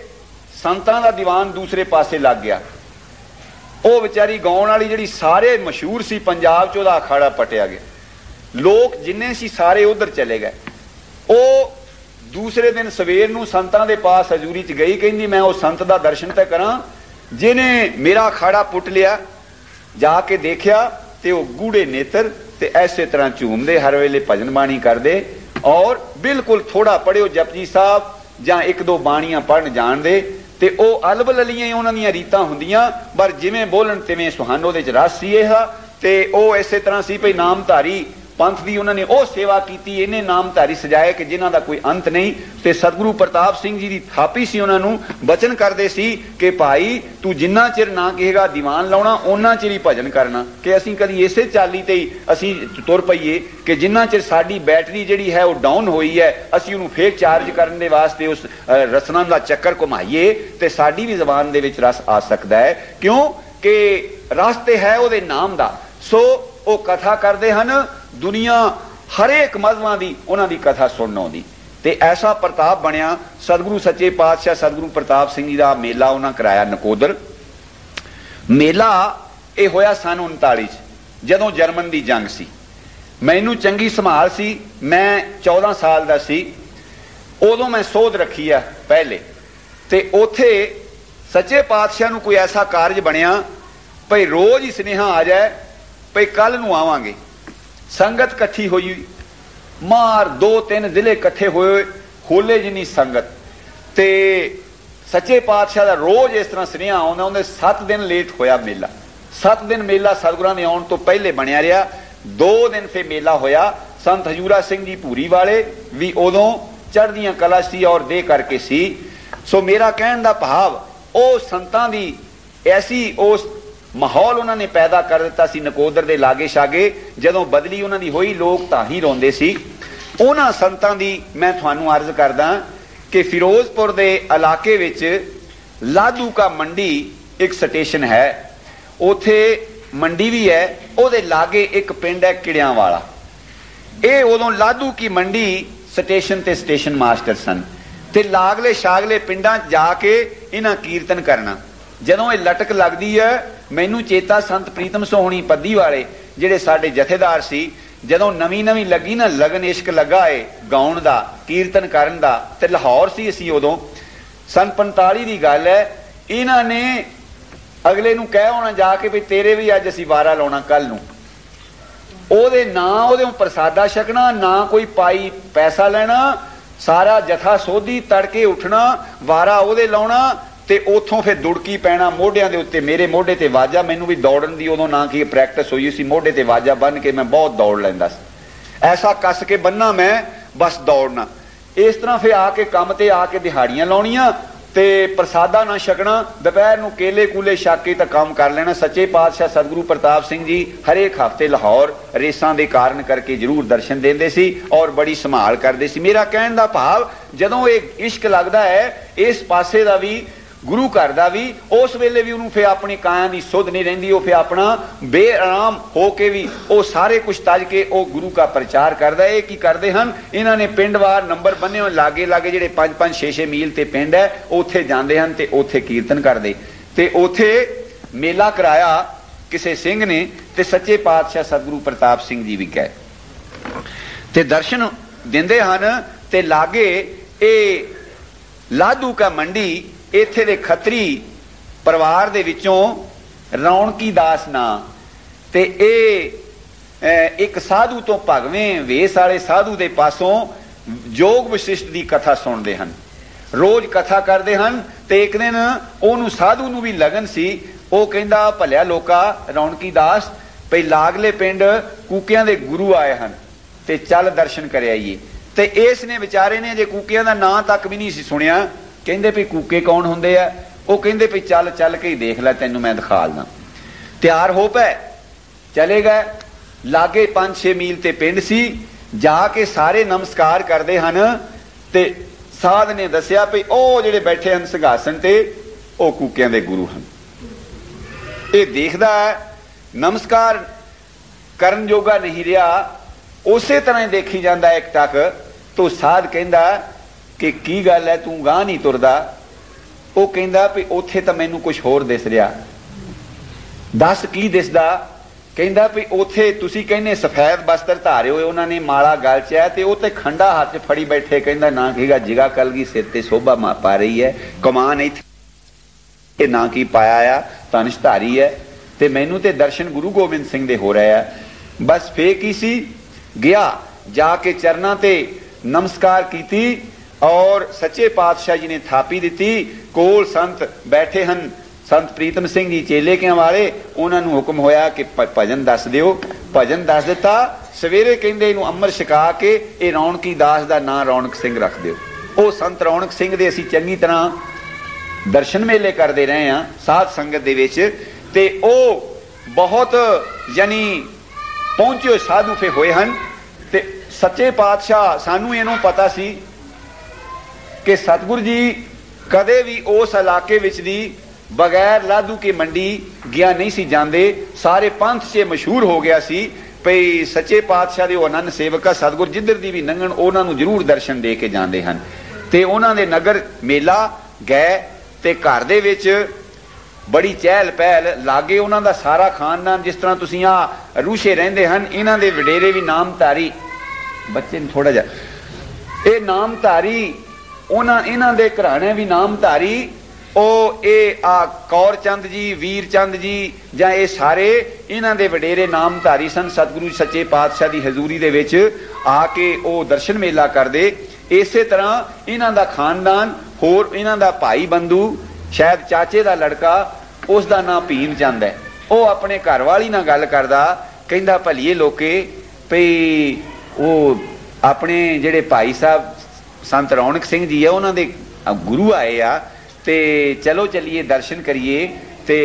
ਸੰਤਾਂ ਦਾ ਦੀਵਾਨ ਦੂਸਰੇ ਪਾਸੇ ਲੱਗ ਗਿਆ। ਉਹ ਵਿਚਾਰੀ ਗਾਉਣ ਵਾਲੀ ਜਿਹੜੀ ਸਾਰੇ ਮਸ਼ਹੂਰ ਸੀ ਪੰਜਾਬ 'ਚ, ਉਹਦਾ ਅਖਾੜਾ ਪਟਿਆ ਗਿਆ। ਲੋਕ ਜਿੰਨੇ ਸੀ ਸਾਰੇ ਉਧਰ ਚਲੇ ਗਏ। ਉਹ ਦੂਸਰੇ ਦਿਨ ਸਵੇਰ ਨੂੰ ਸੰਤਾਂ ਦੇ ਪਾਸ ਹਜ਼ੂਰੀ 'ਚ ਗਈ, ਕਹਿੰਦੀ ਮੈਂ ਉਹ ਸੰਤ ਦਾ ਦਰਸ਼ਨ ਤਾਂ ਕਰਾਂ ਜਿਹਨੇ ਮੇਰਾ ਅਖਾੜਾ ਪੁੱਟ ਲਿਆ। ਜਾ ਕੇ ਦੇਖਿਆ ਤੇ ਉਹ ਗੂੜੇ ਨੇਤਰ ਤੇ ਐਸੇ ਤਰ੍ਹਾਂ ਝੂਮਦੇ, ਹਰ ਵੇਲੇ ਭਜਨ ਬਾਣੀ ਕਰਦੇ ਔਰ ਬਿਲਕੁਲ ਥੋੜਾ ਪੜ੍ਹਿਓ ਜਪਜੀ ਸਾਹਿਬ ਜਾਂ ਇੱਕ ਦੋ ਬਾਣੀਆਂ ਪੜ੍ਹਨ ਜਾਣਦੇ। ਤੇ ਉਹ ਅਲਬਲ ਅਲੀਆਂ ਹੀ ਉਹਨਾਂ ਦੀਆਂ ਰੀਤਾਂ ਹੁੰਦੀਆਂ, ਪਰ ਜਿਵੇਂ ਬੋਲਣ ਤਿਵੇਂ ਸੁਹਾਨ ਉਹਦੇ 'ਚ ਰਸ ਸੀ ਇਹ। ਤੇ ਉਹ ਇਸੇ ਤਰ੍ਹਾਂ ਸੀ ਭਈ ਨਾਮਧਾਰੀ ਪੰਥ ਦੀ ਉਹਨਾਂ ਨੇ ਉਹ ਸੇਵਾ ਕੀਤੀ, ਇਹਨੇ ਨਾਮਧਾਰੀ ਸਜਾਏ ਕਿ ਜਿਨ੍ਹਾਂ ਦਾ ਕੋਈ ਅੰਤ ਨਹੀਂ। ਤੇ ਸਤਿਗੁਰੂ ਪ੍ਰਤਾਪ ਸਿੰਘ ਜੀ ਦੀ ਥਾਪੀ ਸੀ, ਉਹਨਾਂ ਨੂੰ ਬਚਨ ਕਰਦੇ ਸੀ ਕਿ ਭਾਈ ਤੂੰ ਜਿੰਨਾ ਚਿਰ ਨਾ ਕਹੇਗਾ ਦੀਵਾਨ ਲਾਉਣਾ ਉਹਨਾਂ ਚਿਰ ਹੀ ਭਜਨ ਕਰਨਾ। ਕਿ ਅਸੀਂ ਕਦੀ ਇਸੇ ਚਾਲੀ ਤੇ ਹੀ ਅਸੀਂ ਤੁਰ ਪਈਏ ਕਿ ਜਿੰਨਾ ਚਿਰ ਸਾਡੀ ਬੈਟਰੀ ਜਿਹੜੀ ਹੈ ਉਹ ਡਾਊਨ ਹੋਈ ਹੈ, ਅਸੀਂ ਉਹਨੂੰ ਫੇਰ ਚਾਰਜ ਕਰਨ ਦੇ ਵਾਸਤੇ ਉਸ ਰਸਨਾ ਦਾ ਚੱਕਰ ਘੁਮਾਈਏ ਤੇ ਸਾਡੀ ਵੀ ਜ਼ਬਾਨ ਦੇ ਵਿੱਚ ਰਸ ਆ ਸਕਦਾ ਹੈ। ਕਿਉਂ ਕਿ ਰਸ ਤੇ ਹੈ ਉਹਦੇ ਨਾਮ ਦਾ। ਸੋ ਉਹ ਕਥਾ ਕਰਦੇ ਹਨ, ਦੁਨੀਆ ਹਰੇਕ ਮਜ਼ਹਬਾਂ ਦੀ ਉਹਨਾਂ ਦੀ ਕਥਾ ਸੁਣਨ ਆਉਂਦੀ। ਤੇ ਐਸਾ ਪ੍ਰਤਾਪ ਬਣਿਆ। ਸਤਿਗੁਰੂ ਸੱਚੇ ਪਾਤਸ਼ਾਹ ਸਤਿਗੁਰੂ ਪ੍ਰਤਾਪ ਸਿੰਘ ਜੀ ਦਾ ਮੇਲਾ ਉਹਨਾਂ ਕਰਾਇਆ ਨਕੋਦਰ। ਮੇਲਾ ਇਹ ਹੋਇਆ ਸਨ 39 'ਚ, ਜਦੋਂ ਜਰਮਨ ਦੀ ਜੰਗ ਸੀ। ਮੈਨੂੰ ਚੰਗੀ ਸੰਭਾਲ ਸੀ, ਮੈਂ 14 ਸਾਲ ਦਾ ਸੀ ਉਦੋਂ। ਮੈਂ ਸੋਧ ਰੱਖੀ ਆ ਪਹਿਲੇ, ਤੇ ਉੱਥੇ ਸੱਚੇ ਪਾਤਸ਼ਾਹ ਨੂੰ ਕੋਈ ਐਸਾ ਕਾਰਜ ਬਣਿਆ ਭਈ ਰੋਜ਼ ਹੀ ਸੁਨੇਹਾ ਆ ਜਾਏ ਭਈ ਕੱਲ ਨੂੰ ਆਵਾਂਗੇ। ਸੰਗਤ ਇਕੱਠੀ ਹੋਈ, ਮਾਰ 2-3 ਜ਼ਿਲ੍ਹੇ ਇਕੱਠੇ ਹੋਏ, ਹੋਲੇ ਜਿੰਨੀ ਸੰਗਤ। ਤੇ ਸੱਚੇ ਪਾਤਸ਼ਾਹ ਦਾ ਰੋਜ਼ ਇਸ ਤਰ੍ਹਾਂ ਸੁਨੇਹਾ ਆਉਂਦਾ। ਉਹਦੇ 7 ਦਿਨ ਲੇਟ ਹੋਇਆ ਮੇਲਾ। 7 ਦਿਨ ਮੇਲਾ ਸਤਿਗੁਰਾਂ ਦੇ ਆਉਣ ਤੋਂ ਪਹਿਲੇ ਬਣਿਆ ਰਿਹਾ। 2 ਦਿਨ ਫਿਰ ਮੇਲਾ ਹੋਇਆ। ਸੰਤ ਹਜੂਰਾ ਸਿੰਘ ਜੀ ਭੂਰੀ ਵਾਲੇ ਵੀ ਉਦੋਂ ਚੜ੍ਹਦੀਆਂ ਕਲਾ ਸੀ ਔਰ ਦੇ ਕਰਕੇ ਸੀ। ਸੋ ਮੇਰਾ ਕਹਿਣ ਦਾ ਭਾਵ ਉਹ ਸੰਤਾਂ ਦੀ ਐਸੀ ਉਸ ਮਾਹੌਲ ਉਹਨਾਂ ਨੇ ਪੈਦਾ ਕਰ ਦਿੱਤਾ ਸੀ ਨਕੋਦਰ ਦੇ ਲਾਗੇ ਛਾਗੇ। ਜਦੋਂ ਬਦਲੀ ਉਹਨਾਂ ਦੀ ਹੋਈ, ਲੋਕ ਤਾਂ ਹੀ ਰੋਂਦੇ ਸੀ। ਉਹਨਾਂ ਸੰਤਾਂ ਦੀ ਮੈਂ ਤੁਹਾਨੂੰ ਅਰਜ਼ ਕਰਦਾ ਕਿ ਫਿਰੋਜ਼ਪੁਰ ਦੇ ਇਲਾਕੇ ਵਿੱਚ ਲਾਧੂ ਕਾ ਮੰਡੀ ਇੱਕ ਸਟੇਸ਼ਨ ਹੈ। ਉੱਥੇ ਮੰਡੀ ਵੀ ਹੈ, ਉਹਦੇ ਲਾਗੇ ਇੱਕ ਪਿੰਡ ਹੈ ਕਿੜਿਆਂ ਵਾਲਾ। ਇਹ ਉਦੋਂ ਲਾਧੂ ਕੀ ਮੰਡੀ ਸਟੇਸ਼ਨ ਤੇ ਸਟੇਸ਼ਨ ਮਾਸਟਰ ਸਨ ਤੇ ਲਾਗਲੇ ਸ਼ਾਗਲੇ ਪਿੰਡਾਂ 'ਚ ਜਾ ਕੇ ਇਹਨਾਂ ਕੀਰਤਨ ਕਰਨਾ। ਜਦੋਂ ਇਹ ਲਟਕ ਲੱਗਦੀ ਹੈ, ਮੈਨੂੰ ਚੇਤਾ ਸੰਤ ਪ੍ਰੀਤਮ ਸੋਹਣੀ ਪੱਦੀ ਵਾਲੇ ਜਿਹੜੇ ਸਾਡੇ ਜਥੇਦਾਰ ਸੀ, ਜਦੋਂ ਨਵੀਂ ਲੱਗੀ ਨਾ ਲਗਨ ਇਸ਼ਕ ਲੱਗਾ ਏ ਗਾਉਣ ਦਾ, ਕੀਰਤਨ ਕਰਨ ਦਾ, ਤੇ ਲਾਹੌਰ ਸੀ ਅਸੀਂ ਉਦੋਂ, ਸੰਨ 45 ਦੀ ਗੱਲ ਹੈ। ਇਹਨਾਂ ਨੇ ਅਗਲੇ ਨੂੰ ਕਹਿ ਹੋਣਾ ਜਾ ਕੇ ਵੀ ਤੇਰੇ ਵੀ ਅੱਜ ਅਸੀਂ ਵਾਰਾ ਲਾਉਣਾ ਕੱਲ ਨੂੰ। ਉਹਦੇ ਨਾ ਉਹਦੇ ਪ੍ਰਸਾਦਾ ਛਕਣਾ, ਨਾ ਕੋਈ ਪਾਈ ਪੈਸਾ ਲੈਣਾ, ਸਾਰਾ ਜਥਾ ਸੋਧੀ ਤੜਕੇ ਉੱਠਣਾ, ਵਾਰਾ ਉਹਦੇ ਲਾਉਣਾ ਤੇ ਉਥੋਂ ਫਿਰ ਦੁੜਕੀ ਪੈਣਾ ਮੋਢਿਆਂ ਦੇ ਉੱਤੇ। ਮੇਰੇ ਮੋਢੇ ਤੇ ਵਾਜਾ, ਮੈਨੂੰ ਵੀ ਦੌੜਨ ਦੀ ਉਦੋਂ ਨਾ ਕੀ ਪ੍ਰੈਕਟਿਸ ਹੋਈ ਸੀ, ਮੋਢੇ ਤੇ ਵਾਜਾ ਬੰਨ ਕੇ ਮੈਂ ਬਹੁਤ ਦੌੜ ਲੈਂਦਾ ਸੀ। ਐਸਾ ਕੱਸ ਕੇ ਬੰਨਾ ਮੈਂ, ਬਸ ਦੌੜਨਾ। ਇਸ ਤਰ੍ਹਾਂ ਫਿਰ ਆ ਕੇ ਕੰਮ ਤੇ ਆ ਕੇ ਦਿਹਾੜੀਆਂ ਲਾਉਣੀਆਂ ਤੇ ਪ੍ਰਸਾਦਾ ਨਾ ਛਕਣਾ। ਦੁਪਹਿਰ ਨੂੰ ਕੇਲੇ ਕੂਲੇ ਛਕ ਕੇ ਤਾਂ ਕੰਮ ਕਰ ਲੈਣਾ। ਸੱਚੇ ਪਾਤਸ਼ਾਹ ਸਤਿਗੁਰੂ ਪ੍ਰਤਾਪ ਸਿੰਘ ਜੀ ਹਰੇਕ ਹਫ਼ਤੇ ਲਾਹੌਰ ਰੇਸਾਂ ਦੇ ਕਾਰਨ ਕਰਕੇ ਜ਼ਰੂਰ ਦਰਸ਼ਨ ਦਿੰਦੇ ਸੀ ਔਰ ਬੜੀ ਸੰਭਾਲ ਕਰਦੇ ਸੀ। ਮੇਰਾ ਕਹਿਣ ਦਾ ਭਾਵ ਜਦੋਂ ਇਹ ਇਸ਼ਕ ਲੱਗਦਾ ਹੈ ਇਸ ਪਾਸੇ ਦਾ ਵੀ, ਗੁਰੂ ਘਰ ਦਾ ਵੀ, ਉਸ ਵੇਲੇ ਵੀ ਉਹਨੂੰ ਫਿਰ ਆਪਣੀ ਕਾਇਆ ਦੀ ਸੁੱਧ ਨਹੀਂ ਰਹਿੰਦੀ। ਉਹ ਫਿਰ ਆਪਣਾ ਬੇਆਰਾਮ ਹੋ ਕੇ ਵੀ ਉਹ ਸਾਰੇ ਕੁਛ ਤਜ ਕੇ ਉਹ ਗੁਰੂ ਦਾ ਪ੍ਰਚਾਰ ਕਰਦਾ। ਇਹ ਕੀ ਕਰਦੇ ਹਨ, ਇਹਨਾਂ ਨੇ ਪਿੰਡਵਾਰ ਨੰਬਰ ਬੰਨੇ ਹੋਏ ਲਾਗੇ ਜਿਹੜੇ 5-5 6-6 ਮੀਲ ਤੇ ਪਿੰਡ ਹੈ, ਉੱਥੇ ਜਾਂਦੇ ਹਨ ਤੇ ਉੱਥੇ ਕੀਰਤਨ ਕਰਦੇ। ਤੇ ਉੱਥੇ ਮੇਲਾ ਕਰਾਇਆ ਕਿਸੇ ਸਿੰਘ ਨੇ ਤੇ ਸੱਚੇ ਪਾਤਸ਼ਾਹ ਸਤਿਗੁਰੂ ਪ੍ਰਤਾਪ ਸਿੰਘ ਜੀ ਵੀ ਗਏ ਤੇ ਦਰਸ਼ਨ ਦਿੰਦੇ ਹਨ। ਤੇ ਲਾਗੇ ਇਹ ਲਾਧੂ ਕਾ ਮੰਡੀ, ਇੱਥੇ ਦੇ ਖੱਤਰੀ परिवार दे विचों रौनकी दास ना ते एक साधु तो भगवें वेस वाले साधु दे पासों जोग वशिष्ठ की कथा सुनते हैं, रोज कथा करते हैं। तो एक दिन ओनू साधु नू भी लगन सी, वो कहंदा भलिया लोका रौनकी दास भई लागले पिंड कूकियां दे गुरु आए हैं ते चल दर्शन कर आईए। ते इसने बेचारे ने जे कूकियां दा नां तक भी नहीं सी सुनिया, कहंदे भी कूके कौन हुंदे आ? वो कहंदे भी चल चल के ही देख लै, तैनू मैं दिखा दा। तैयार हो पै चले गए। लागे 5-6 मील ते पिंड सी, जाके सारे नमस्कार करते हैं। ते साध ने दसिया भी ओ जिहड़े बैठे हैं सिंघासन ते ओ कूकियां दे गुरु हैं। ये देखदा नमस्कार करन जोगा नहीं रहा, उसे तरह ही देखी जाता एक टक। तो साध कहंदा कि की गल है, तू गां नहीं तुरदा? वो कहंदा भी उत्थे तां मैनू कुछ होर दिस रहा। दस की दिसदा? कहंदा भी उत्थे तुसी कहने सफेद वस्त्र धारे हुए, उन्होंने माला गल च है, तो उत्ते खंडा हाथ फड़ी बैठे। कहंदा ना कहेगा जिगा कलगी सिर ते शोभा पा रही है, कमान इत्थे ना की पाया आ, धनुषधारी है। ते मैनू ते दर्शन गुरु गोबिंद सिंह दे हो रहे हैं। बस फे की सी गया, जाके चरना ते नमस्कार कीती और सच्चे पातशाह जी ने थापी दी। कोल संत बैठे हैं, संत प्रीतम सिंह जी चेले के वाले, उन्होंने हुक्म होया कि भजन दस दिओ। भजन दस दिता। सवेरे कहंदे इनू अमर छका के ये रौनकी दास का नाम रौनक सिंह रख दिओ। वो संत रौनक सिंह दे असीं चंगी तरह दर्शन मेले करते रहे हैं साध संगत दे विच। ते ओ बहुत यानी पहुंचे साधु फे होए हैं। ते सच्चे पातशाह सानू इनू पता सी कि सतगुरु जी कदे भी उस इलाके विच दी बगैर लाधू की मंडी गया नहीं सी जाते। सारे पंथ से मशहूर हो गया सी भई सच्चे पातशाह दे आनंद सेवक सतगुर जिधर दी भी लंघन उन्होंने जरूर दर्शन दे के जाते हैं। ते उन्होंने नगर मेला गए ते घर दे विच बड़ी चहल पहल लागे। उन्होंने सारा खानदान जिस तरह तुसीं आ रूशे रहिंदे हैं, इन्हां दे वडेरे भी नामधारी बच्चे ने थोड़ा जिहा ये नामधारी, इन्हां दे घराने भी नामधारी। ओ ए आ कौर चंद जी, वीर चंद जी जां ये सारे इन्हां दे वडेरे नामधारी सन। सतगुरु सच्चे पातशाह की हजूरी दे विच आके ओ दर्शन मेला करदे। इसे तरह इन्हां दा खानदान होर इन्हां दा भाई बंधु शायद चाचे दा लड़का, उसका नाम भीम चंद है। वो अपने घर वाली नाल गल करदा, कहंदा भलीए लोके भई वो अपने जिहड़े भाई साहब संत रौनक सिंह जी है उन्हां दे गुरु आए आ, ते चलो चलिए दर्शन करिए। ते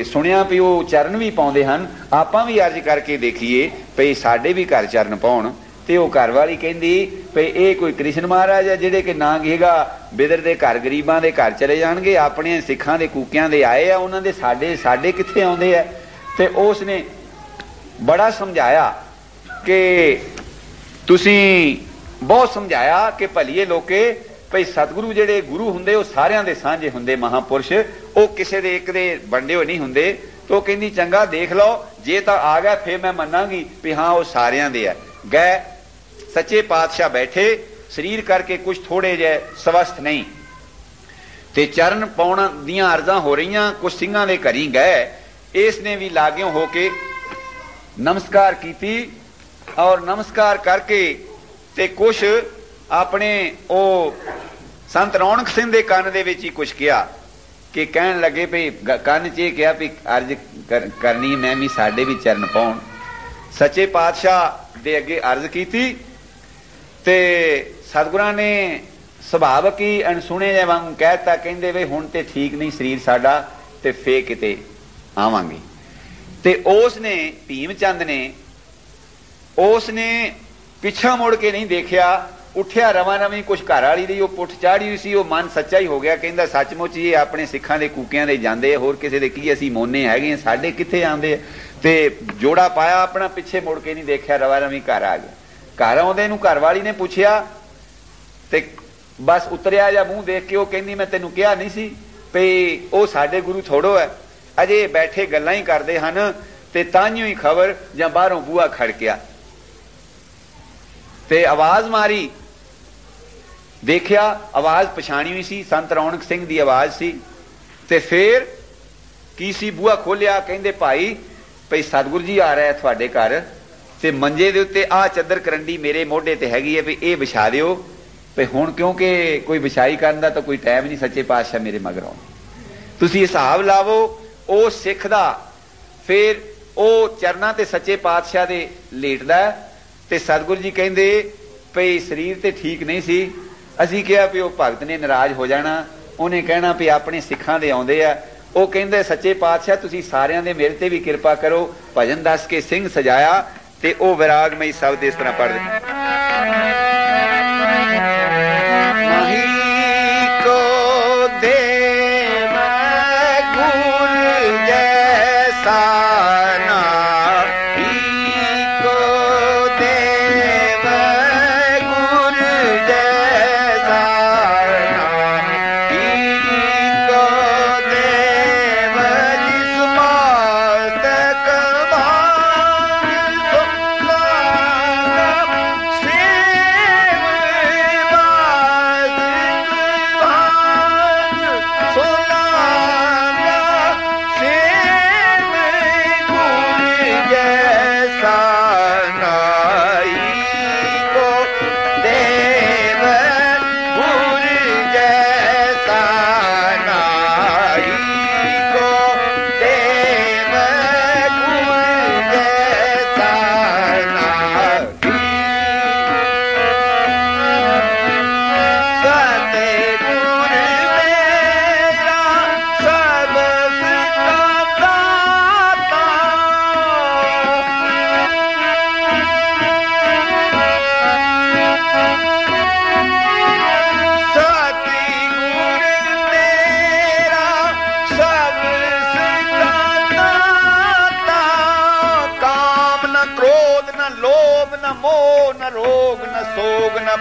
सुनिया भी वो चरण भी पाउंदे हन, आपां भी अर्ज करके देखिए भई साडे भी घर चरण पाउण। ते वो घर वाली कहंदी भई ये कोई कृष्ण महाराज है जिहड़े कि ना घेगा बिदर दे घर गरीबां दे घर चले जाणगे, अपने सिखां दे कूकियां दे आए आ, उन्हां दे साडे कित्थे आउंदे आ। ते उसने बड़ा समझाया कि तुसीं बहुत समझाया कि भलीए लोके भई सतगुरु जिहड़े गुरु हुंदे वो सारियां दे सांझे हुंदे महापुरुष, वो किसे दे एक दे वंडे होए नहीं हुंदे। तो कहंदी चंगा देख लो जे तां आ गया फिर मैं मन्नांगी भी हाँ वो सारियां दे आ। गए सच्चे पातशाह बैठे, शरीर करके कुछ थोड़े जे स्वस्थ नहीं, ते चरण पाउण दियां अर्जां हो रही। कुछ सिंघां दे घरी गए, इसने भी लाग्यों होके नमस्कार कीती और नमस्कार करके ते कुछ अपने ओ संत रौनक सिंह दे कान दे विच ही कुछ किया कि कहन लगे भी कान च ये कहा भी अर्ज करनी मैं भी साडे भी चरण पाउण। सच्चे पातशाह दे अगे अर्ज कीती ते सतगुरां ने सुभावक ही अनसुने जे वांग कहता, कहंदे वे हुण ते ठीक नहीं शरीर साडा ते फे किते आवांगे। ते उसने भीम चंद ने उसने पिछा मुड़ के नहीं देखिया, उठिया रवा रवी कुछ घर वाली दी पुठ चाड़ी हुई सी। मन सच्चा ही हो गया, कहंदा सचमुच ये अपने सिखां दे कूकियां दे जांदे, होर किसे दे की असीं मोने हैगे साडे कित्थे आंदे। ते जोड़ा पाया अपना, पिछे मुड़ के नहीं देखिया, रवा रवी घर आ गया। घर आउंदे नूं घर वाली ने पुछया ते बस उतरिया या मूँह देख के वो कहंदी मैं तैनूं कहा नहीं सी भई वो साडे गुरु थोड़ो है, अजे बैठे गल्लां ही करदे हन ते तांहियों ही खबर जां बाहरों बूहा खड़किया ते आवाज मारी। देखिया आवाज पछाणी हुई सी, संत रौनक सिंह दी आवाज सी। ते फिर की सी बूहा खोलिया, कहंदे भाई भई सतगुरु जी आ रहा है तुहाडे घर ते मंजे दे उत्ते आ चदर करंडी मेरे मोढे ते हैगी है, भी ये विछा दिओ भई हुण, क्योंकि कोई विछाई करन दा तां कोई टाइम नहीं, सच्चे पातशाह मेरे मगर आउण। तुसीं हिसाब लावो ओ सिख दा, फिर ओ चरनां ते सच्चे पातशाह दे लेटदा ते सतगुरु जी कहंदे भई शरीर ते ठीक नहीं सी। असीं कहा भी ਉਹ भगत ने नाराज हो जाना, ਉਹਨੇ कहना भी अपने सिखां दे आउंदे आ। ਉਹ ਕਹਿੰਦੇ सच्चे पातशाह ਤੁਸੀਂ ਸਾਰਿਆਂ ਦੇ ਮੇਰੇ ਤੇ ਵੀ ਕਿਰਪਾ ਕਰੋ। ਭਜਨ ਦੱਸ ਕੇ ਸਿੰਘ ਸਜਾਇਆ ਤੇ ਉਹ ਵਿਰਾਗਮਈ ਸ਼ਬਦ ਇਸ ਤਰ੍ਹਾਂ ਪੜ੍ਹਦੇ ਮਹੀ ਕੋ ਦੇਵ ਗੁਰ ਜੈਸਾ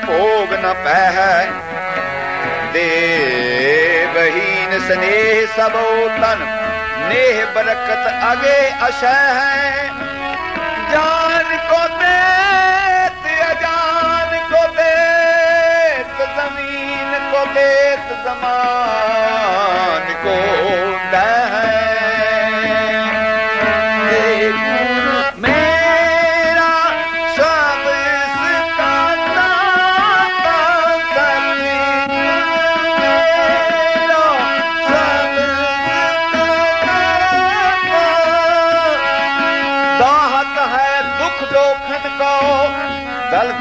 भोग न पह देवहीन स्नेह सबो तन नेह बरकत अगे अशय है। जान को देत अजान को देत जमीन को देत जमान को दह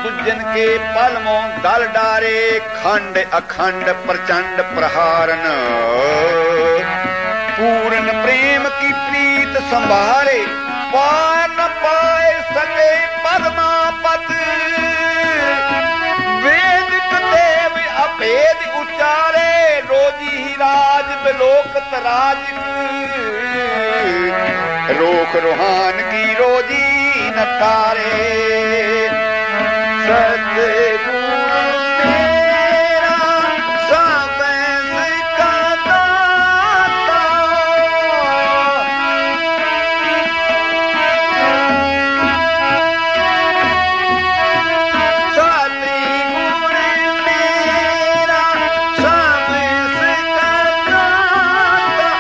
दुजन के पलमो दल डारे खंड अखंड प्रचंड प्रहारन पूर्ण प्रेम की प्रीत संभारे पार न पाए सके पद्मापत वेद देव अभेद उचारे रोजी ही राज बिलोकत राज रोख रूहान की रोजी न तारे सतगुरु मेरा सब का दाता सतगुरु मेरा सब का दाता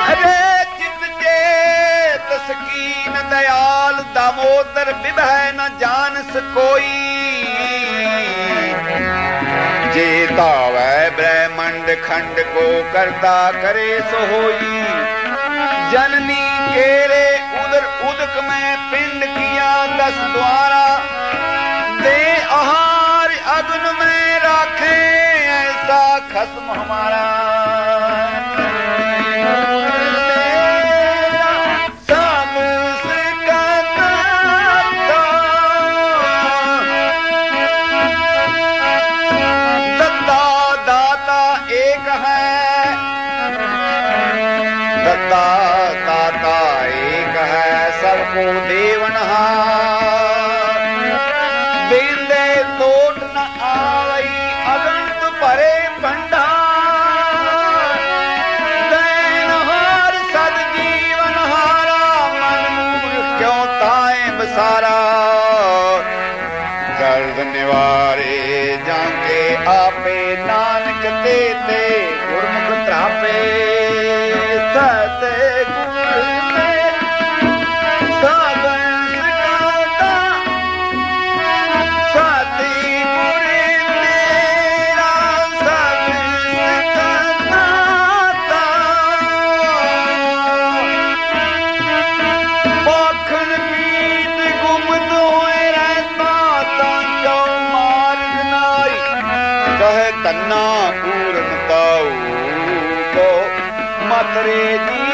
अरे चित चेत सकीन दयाल दामोदर विभय न जानस कोई जे तावै ब्रह्मंड खंड को करता करे सोई जननी केरे उदर उदक में पिंड किया 10 द्वारा दे आहार अग्न में राखे ऐसा खस्म हमारा दाता एक है सबको देवनहार बिंदे तोट न आवई अगंत भरे भंडार दैनहार सद जीवनहारा मन मूल क्यों ताए बसारा दर्द निवारे जाके आपे नानक देते गुरमुख त्रापे सत ना पूरन पाऊ को मतरे जी